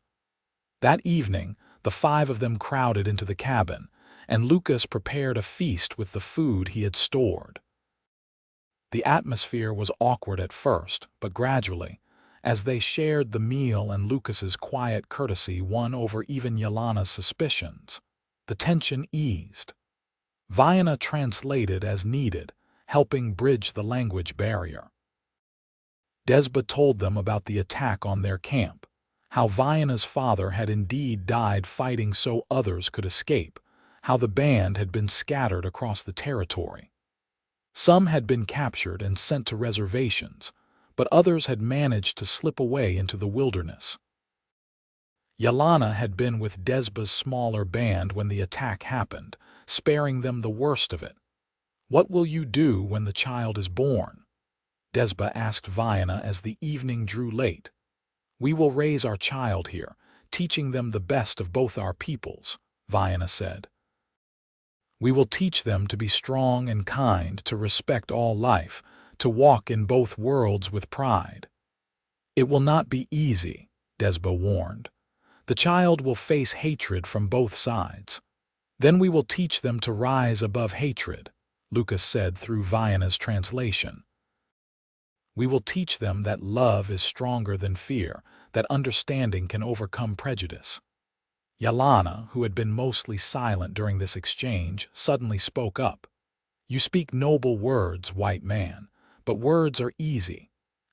That evening, the 5 of them crowded into the cabin, and Lucas prepared a feast with the food he had stored. The atmosphere was awkward at first, but gradually, as they shared the meal and Lucas's quiet courtesy won over even Vianna's suspicions, the tension eased. Vianna translated as needed, helping bridge the language barrier. Desba told them about the attack on their camp, how Vianna's father had indeed died fighting so others could escape, how the band had been scattered across the territory. Some had been captured and sent to reservations, but others had managed to slip away into the wilderness. Vianna had been with Desba's smaller band when the attack happened, sparing them the worst of it. What will you do when the child is born? Desba asked Vianna as the evening drew late. We will raise our child here, teaching them the best of both our peoples, Vianna said. We will teach them to be strong and kind, to respect all life, to walk in both worlds with pride. It will not be easy, Desba warned. The child will face hatred from both sides. Then we will teach them to rise above hatred, Lucas said through Vianna's translation. We will teach them that love is stronger than fear, that understanding can overcome prejudice. Vianna, who had been mostly silent during this exchange, suddenly spoke up. You speak noble words, white man, but words are easy.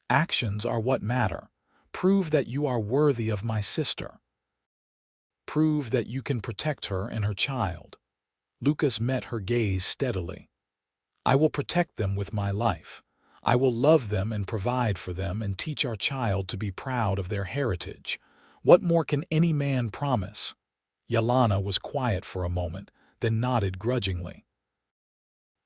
Actions are what matter. Prove that you are worthy of my sister. Prove that you can protect her and her child. Lucas met her gaze steadily. I will protect them with my life. I will love them and provide for them and teach our child to be proud of their heritage. What more can any man promise? Vianna was quiet for a moment, then nodded grudgingly.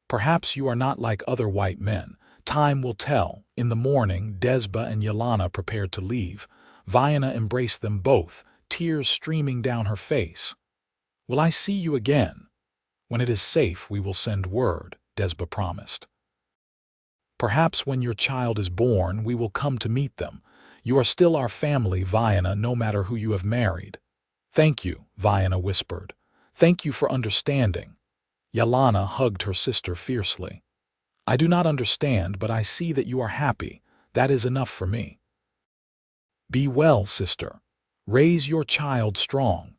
Perhaps you are not like other white men. Time will tell. In the morning, Desba and Vianna prepared to leave. Vianna embraced them both, tears streaming down her face. Will I see you again? When it is safe, we will send word, Desba promised. Perhaps when your child is born, we will come to meet them. You are still our family, Vianna, no matter who you have married. Thank you, Vianna whispered. Thank you for understanding. Vianna hugged her sister fiercely. I do not understand, but I see that you are happy. That is enough for me. Be well, sister. Raise your child strong.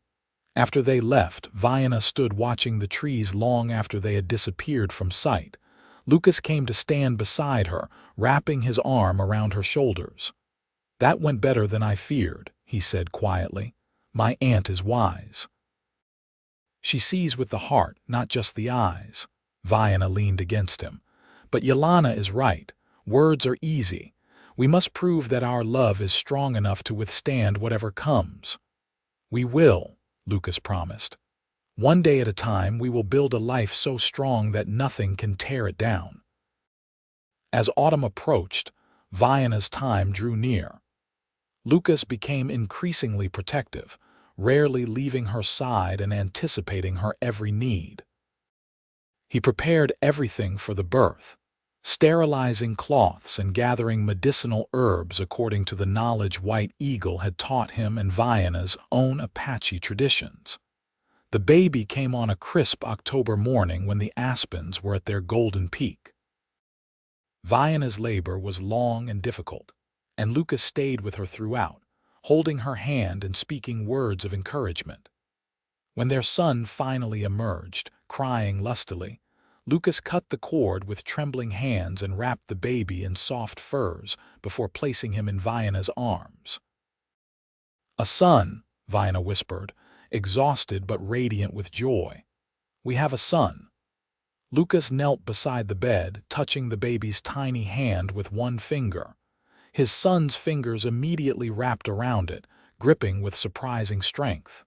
After they left, Vianna stood watching the trees long after they had disappeared from sight. Lucas came to stand beside her, wrapping his arm around her shoulders. That went better than I feared, he said quietly. My aunt is wise. She sees with the heart, not just the eyes. Vianna leaned against him. But Vianna is right. Words are easy. We must prove that our love is strong enough to withstand whatever comes. We will, Lucas promised. One day at a time, we will build a life so strong that nothing can tear it down. As autumn approached, Vianna's time drew near. Lucas became increasingly protective, rarely leaving her side and anticipating her every need. He prepared everything for the birth, sterilizing cloths and gathering medicinal herbs according to the knowledge White Eagle had taught him and Vianna's own Apache traditions. The baby came on a crisp October morning when the aspens were at their golden peak. Vianna's labor was long and difficult, and Lucas stayed with her throughout, holding her hand and speaking words of encouragement. When their son finally emerged, crying lustily, Lucas cut the cord with trembling hands and wrapped the baby in soft furs before placing him in Vianna's arms. "A son," Vianna whispered, exhausted but radiant with joy. "We have a son." Lucas knelt beside the bed, touching the baby's tiny hand with one finger. His son's fingers immediately wrapped around it, gripping with surprising strength.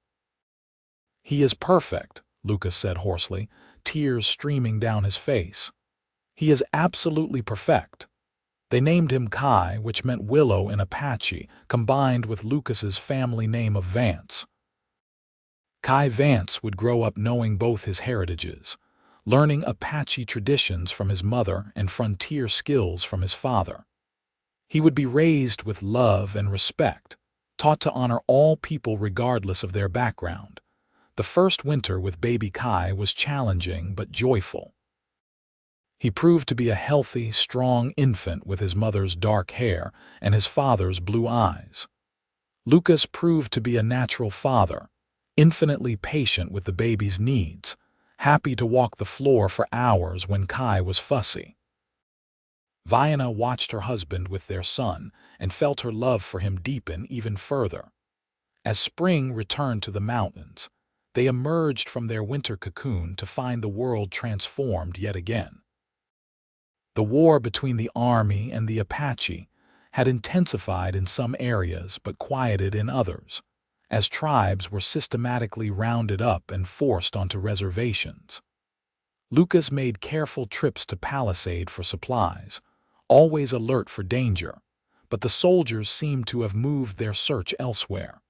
"He is perfect," Lucas said hoarsely, tears streaming down his face. "He is absolutely perfect." They named him Kai, which meant willow in Apache, combined with Lucas's family name of Vance. Kai Vance would grow up knowing both his heritages, learning Apache traditions from his mother and frontier skills from his father. He would be raised with love and respect, taught to honor all people regardless of their background. The first winter with baby Kai was challenging but joyful. He proved to be a healthy, strong infant with his mother's dark hair and his father's blue eyes. Lucas proved to be a natural father, infinitely patient with the baby's needs, happy to walk the floor for hours when Kai was fussy. Vianna watched her husband with their son and felt her love for him deepen even further. As spring returned to the mountains, they emerged from their winter cocoon to find the world transformed yet again. The war between the army and the Apache had intensified in some areas but quieted in others, as tribes were systematically rounded up and forced onto reservations. Lucas made careful trips to Palisade for supplies, always alert for danger, but the soldiers seemed to have moved their search elsewhere.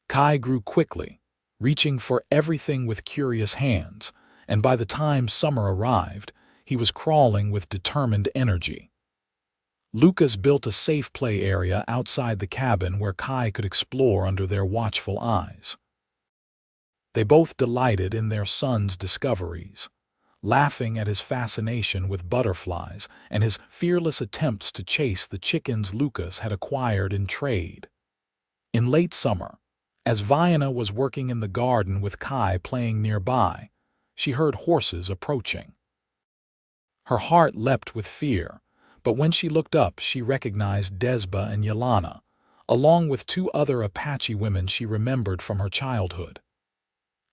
Kai grew quickly, reaching for everything with curious hands, and by the time summer arrived, he was crawling with determined energy. Lucas built a safe play area outside the cabin where Kai could explore under their watchful eyes. They both delighted in their son's discoveries, laughing at his fascination with butterflies and his fearless attempts to chase the chickens Lucas had acquired in trade. In late summer, as Vianna was working in the garden with Kai playing nearby, she heard horses approaching. Her heart leapt with fear, but when she looked up she recognized Desba and Yelena, along with two other Apache women she remembered from her childhood.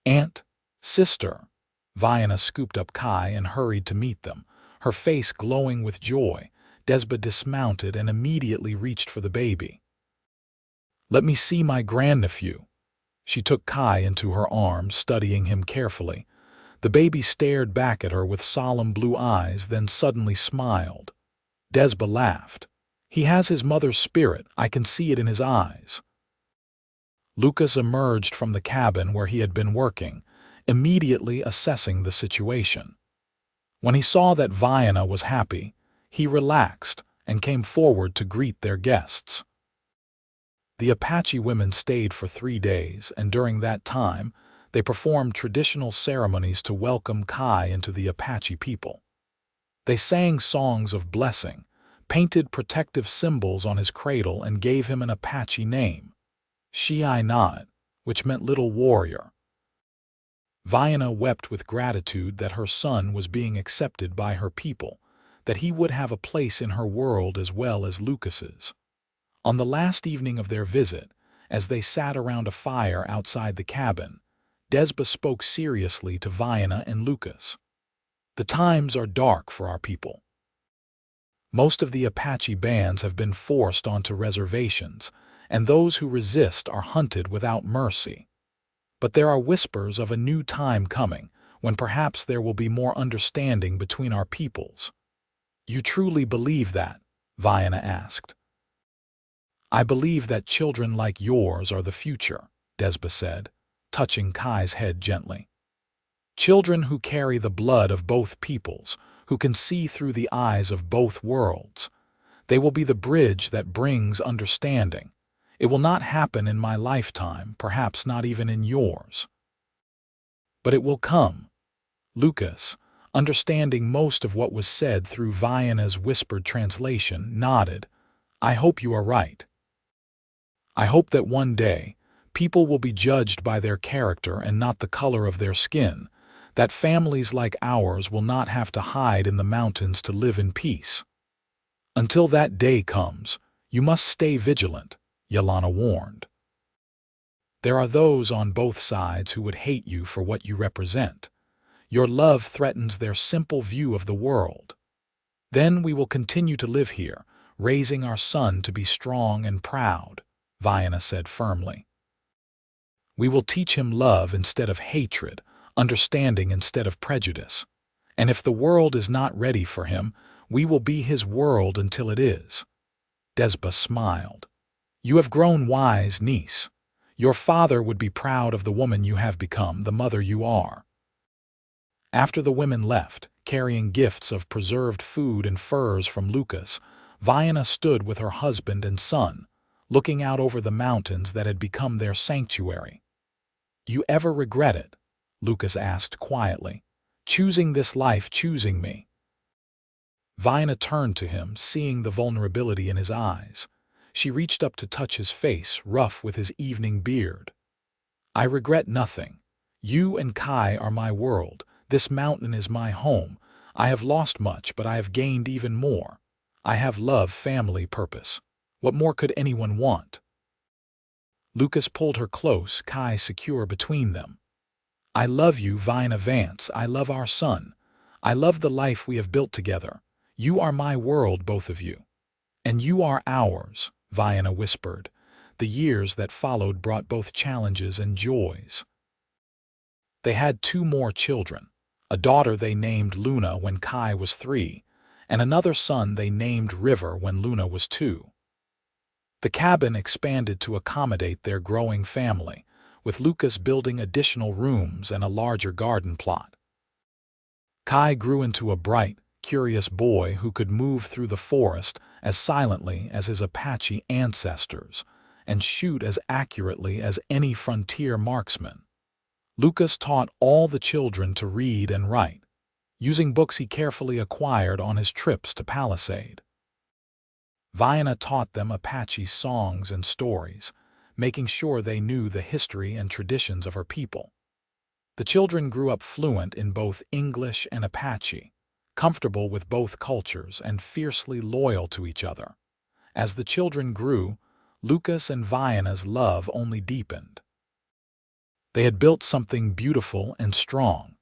"Aunt, sister," Vianna scooped up Kai and hurried to meet them, her face glowing with joy. Desba dismounted and immediately reached for the baby. "Let me see my grandnephew." She took Kai into her arms, studying him carefully. The baby stared back at her with solemn blue eyes, then suddenly smiled. Desba laughed. "He has his mother's spirit, I can see it in his eyes." Lucas emerged from the cabin where he had been working, immediately assessing the situation. When he saw that Vianna was happy, he relaxed and came forward to greet their guests. The Apache women stayed for 3 days, and during that time, they performed traditional ceremonies to welcome Kai into the Apache people. They sang songs of blessing, painted protective symbols on his cradle, and gave him an Apache name, Shi'ai, which meant little warrior. Vianna wept with gratitude that her son was being accepted by her people, that he would have a place in her world as well as Lucas's. On the last evening of their visit, as they sat around a fire outside the cabin, Desba spoke seriously to Vianna and Lucas. "The times are dark for our people. Most of the Apache bands have been forced onto reservations, and those who resist are hunted without mercy. But there are whispers of a new time coming, when perhaps there will be more understanding between our peoples." "You truly believe that?" Vianna asked. "I believe that children like yours are the future," Desba said, touching Kai's head gently. Children who carry the blood of both peoples, who can see through the eyes of both worlds. They will be the bridge that brings understanding. It will not happen in my lifetime, perhaps not even in yours. But it will come. Lucas, understanding most of what was said through Vianna's whispered translation, nodded. I hope you are right. I hope that one day, people will be judged by their character and not the color of their skin, that families like ours will not have to hide in the mountains to live in peace. Until that day comes, you must stay vigilant, Vianna warned. There are those on both sides who would hate you for what you represent. Your love threatens their simple view of the world. Then we will continue to live here, raising our son to be strong and proud, Vianna said firmly. We will teach him love instead of hatred, understanding instead of prejudice. And if the world is not ready for him, we will be his world until it is. Desba smiled. You have grown wise, niece. Your father would be proud of the woman you have become, the mother you are. After the women left, carrying gifts of preserved food and furs from Lucas, Vianna stood with her husband and son, looking out over the mountains that had become their sanctuary. You ever regret it? Lucas asked quietly. Choosing this life, choosing me. Vianna turned to him, seeing the vulnerability in his eyes. She reached up to touch his face, rough with his evening beard. I regret nothing. You and Kai are my world. This mountain is my home. I have lost much, but I have gained even more. I have love, family, purpose. What more could anyone want? Lucas pulled her close, Kai secure between them. I love you, Vianna Vance. I love our son. I love the life we have built together. You are my world, both of you. And you are ours, Vianna whispered. The years that followed brought both challenges and joys. They had 2 more children. A daughter they named Luna when Kai was 3, and another son they named River when Luna was 2. The cabin expanded to accommodate their growing family, with Lucas building additional rooms and a larger garden plot. Kai grew into a bright, curious boy who could move through the forest as silently as his Apache ancestors and shoot as accurately as any frontier marksman. Lucas taught all the children to read and write, using books he carefully acquired on his trips to Palisade. Vianna taught them Apache songs and stories, making sure they knew the history and traditions of her people. The children grew up fluent in both English and Apache, comfortable with both cultures and fiercely loyal to each other. As the children grew, Lucas and Vianna's love only deepened. They had built something beautiful and strong,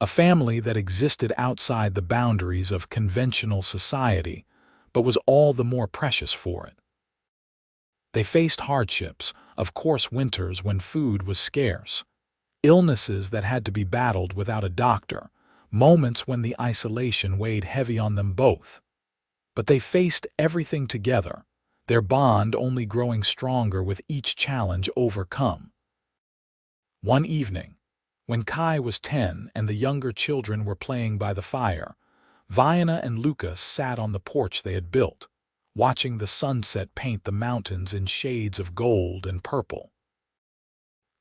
a family that existed outside the boundaries of conventional society, but was all the more precious for it. They faced hardships, of course winters when food was scarce, illnesses that had to be battled without a doctor, moments when the isolation weighed heavy on them both. But they faced everything together, their bond only growing stronger with each challenge overcome. One evening, when Kai was 10 and the younger children were playing by the fire, Vianna and Lucas sat on the porch they had built, watching the sunset paint the mountains in shades of gold and purple.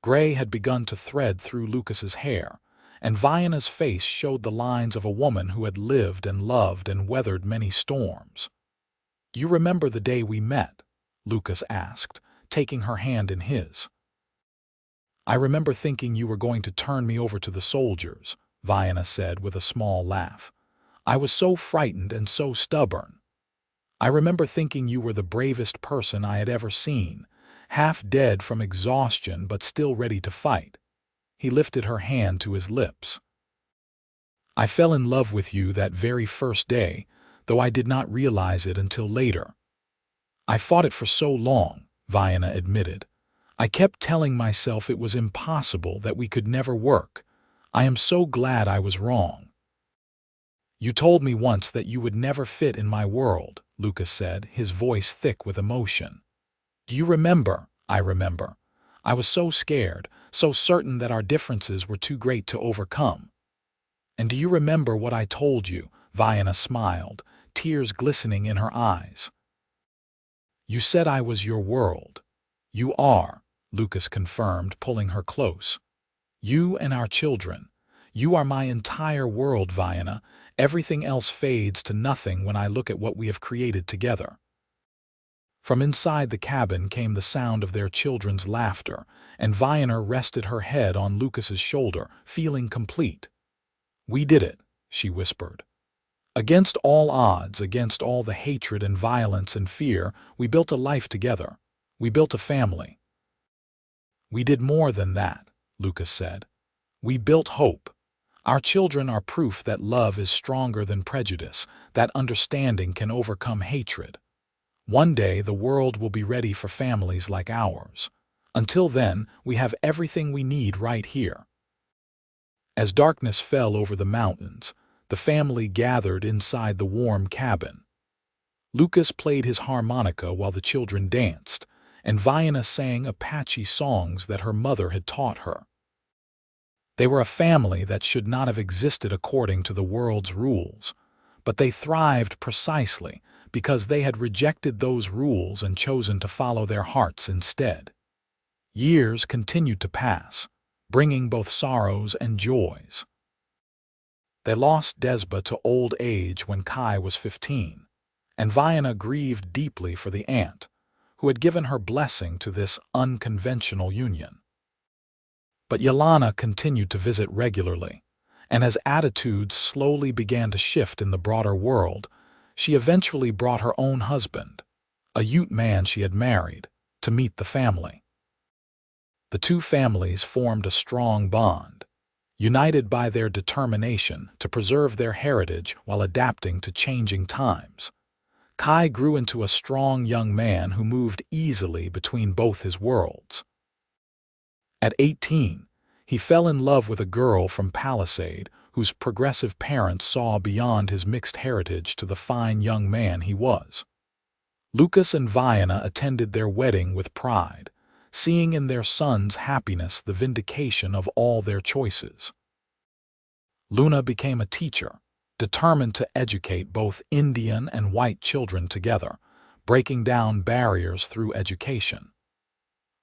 Gray had begun to thread through Lucas's hair, and Vianna's face showed the lines of a woman who had lived and loved and weathered many storms. You remember the day we met? Lucas asked, taking her hand in his. I remember thinking you were going to turn me over to the soldiers, Vianna said with a small laugh. I was so frightened and so stubborn. I remember thinking you were the bravest person I had ever seen, half dead from exhaustion but still ready to fight. He lifted her hand to his lips. I fell in love with you that very first day, though I did not realize it until later. I fought it for so long, Vianna admitted. I kept telling myself it was impossible, that we could never work. I am so glad I was wrong. You told me once that you would never fit in my world, Lucas said, his voice thick with emotion. Do you remember? I remember. I was so scared, so certain that our differences were too great to overcome. And do you remember what I told you? Vianna smiled, tears glistening in her eyes. You said I was your world. You are, Lucas confirmed, pulling her close. You and our children. You are my entire world, Vianna. Everything else fades to nothing when I look at what we have created together. From inside the cabin came the sound of their children's laughter, and Vianna rested her head on Lucas's shoulder, feeling complete. We did it, she whispered. Against all odds, against all the hatred and violence and fear, we built a life together. We built a family. We did more than that, Lucas said. We built hope. Our children are proof that love is stronger than prejudice, that understanding can overcome hatred. One day the world will be ready for families like ours. Until then, we have everything we need right here. As darkness fell over the mountains, the family gathered inside the warm cabin. Lucas played his harmonica while the children danced, and Vianna sang Apache songs that her mother had taught her. They were a family that should not have existed according to the world's rules, but they thrived precisely because they had rejected those rules and chosen to follow their hearts instead. Years continued to pass, bringing both sorrows and joys. They lost Desba to old age when Kai was 15, and Vianna grieved deeply for the aunt, who had given her blessing to this unconventional union. But Yelena continued to visit regularly, and as attitudes slowly began to shift in the broader world, she eventually brought her own husband, a Ute man she had married, to meet the family. The two families formed a strong bond, united by their determination to preserve their heritage while adapting to changing times. Kai grew into a strong young man who moved easily between both his worlds. At 18, he fell in love with a girl from Palisade whose progressive parents saw beyond his mixed heritage to the fine young man he was. Lucas and Vianna attended their wedding with pride, seeing in their son's happiness the vindication of all their choices. Luna became a teacher, determined to educate both Indian and white children together, breaking down barriers through education.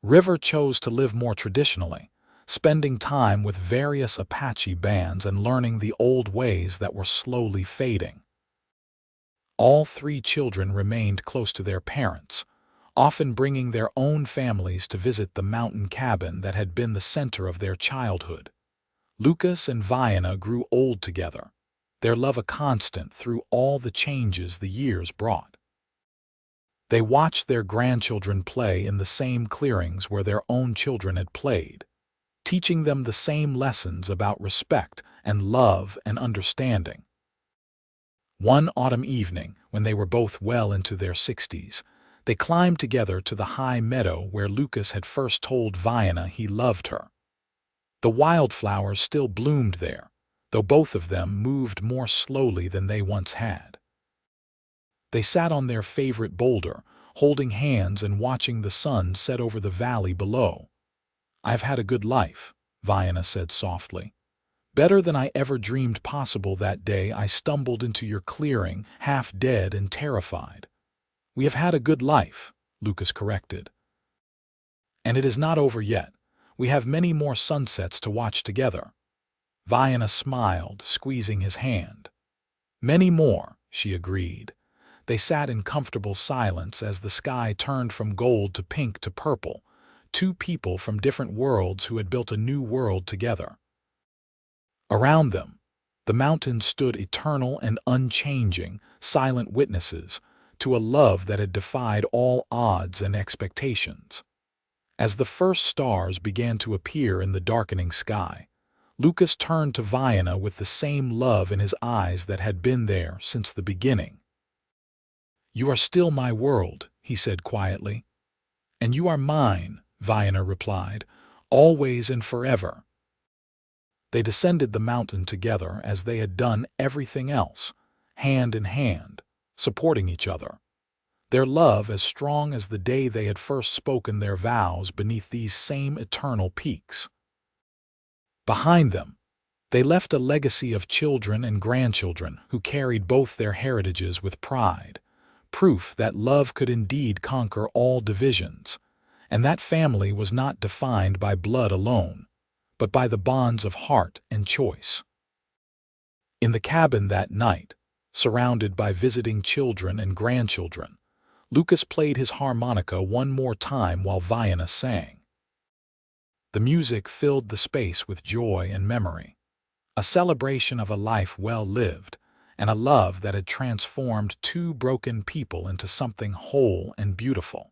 River chose to live more traditionally, spending time with various Apache bands and learning the old ways that were slowly fading. All three children remained close to their parents, often bringing their own families to visit the mountain cabin that had been the center of their childhood. Lucas and Vianna grew old together, their love a constant through all the changes the years brought. They watched their grandchildren play in the same clearings where their own children had played, teaching them the same lessons about respect and love and understanding. One autumn evening, when they were both well into their 60s, they climbed together to the high meadow where Lucas had first told Vianna he loved her. The wildflowers still bloomed there, though both of them moved more slowly than they once had. They sat on their favorite boulder, holding hands and watching the sun set over the valley below. "I've had a good life," Vianna said softly. "Better than I ever dreamed possible that day I stumbled into your clearing, half dead and terrified." "We have had a good life," Lucas corrected. "And it is not over yet. We have many more sunsets to watch together." Vianna smiled, squeezing his hand. "Many more," she agreed. They sat in comfortable silence as the sky turned from gold to pink to purple, two people from different worlds who had built a new world together. Around them, the mountains stood eternal and unchanging, silent witnesses to a love that had defied all odds and expectations. As the first stars began to appear in the darkening sky, Lucas turned to Vianna with the same love in his eyes that had been there since the beginning. "You are still my world," he said quietly. "And you are mine," Vianna replied, "always and forever." They descended the mountain together as they had done everything else, hand in hand, supporting each other. Their love as strong as the day they had first spoken their vows beneath these same eternal peaks. Behind them, They left a legacy of children and grandchildren who carried both their heritages with pride, proof that love could indeed conquer all divisions, and that family was not defined by blood alone, but by the bonds of heart and choice. In the cabin that night, surrounded by visiting children and grandchildren, Lucas played his harmonica one more time while Vianna sang. The music filled the space with joy and memory, a celebration of a life well lived and a love that had transformed two broken people into something whole and beautiful.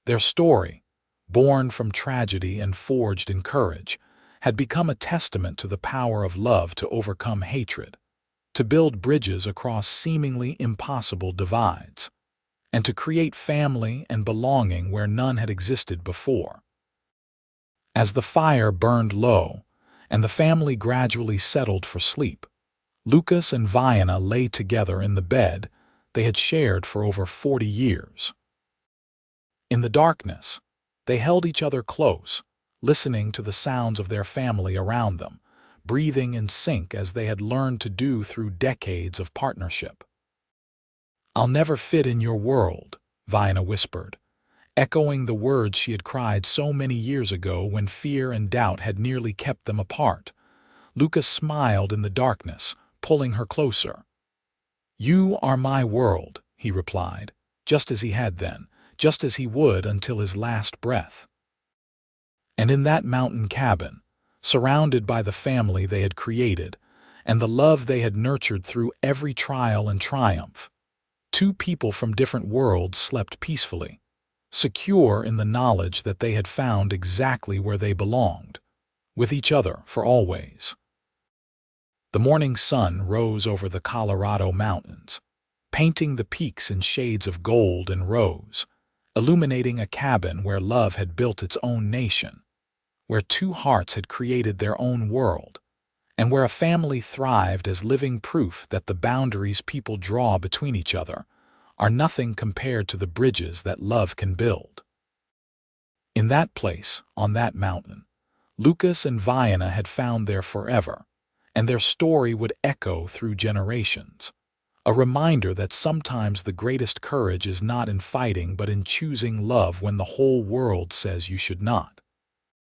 Their story, born from tragedy and forged in courage, had become a testament to the power of love to overcome hatred, to build bridges across seemingly impossible divides, and to create family and belonging where none had existed before. As the fire burned low and the family gradually settled for sleep, Lucas and Vianna lay together in the bed they had shared for over 40 years. In the darkness, they held each other close, listening to the sounds of their family around them, breathing in sync as they had learned to do through decades of partnership. "I'll never fit in your world," Vianna whispered, echoing the words she had cried so many years ago when fear and doubt had nearly kept them apart. Lucas smiled in the darkness, pulling her closer. "You are my world," he replied, just as he had then, just as he would until his last breath. And in that mountain cabin, surrounded by the family they had created and the love they had nurtured through every trial and triumph, two people from different worlds slept peacefully, secure in the knowledge that they had found exactly where they belonged, with each other for always. The morning sun rose over the Colorado mountains, painting the peaks in shades of gold and rose, illuminating a cabin where love had built its own nation, where two hearts had created their own world, and where a family thrived as living proof that the boundaries people draw between each other are nothing compared to the bridges that love can build. In that place, on that mountain, Lucas and Vianna had found their forever, and their story would echo through generations, a reminder that sometimes the greatest courage is not in fighting but in choosing love when the whole world says you should not.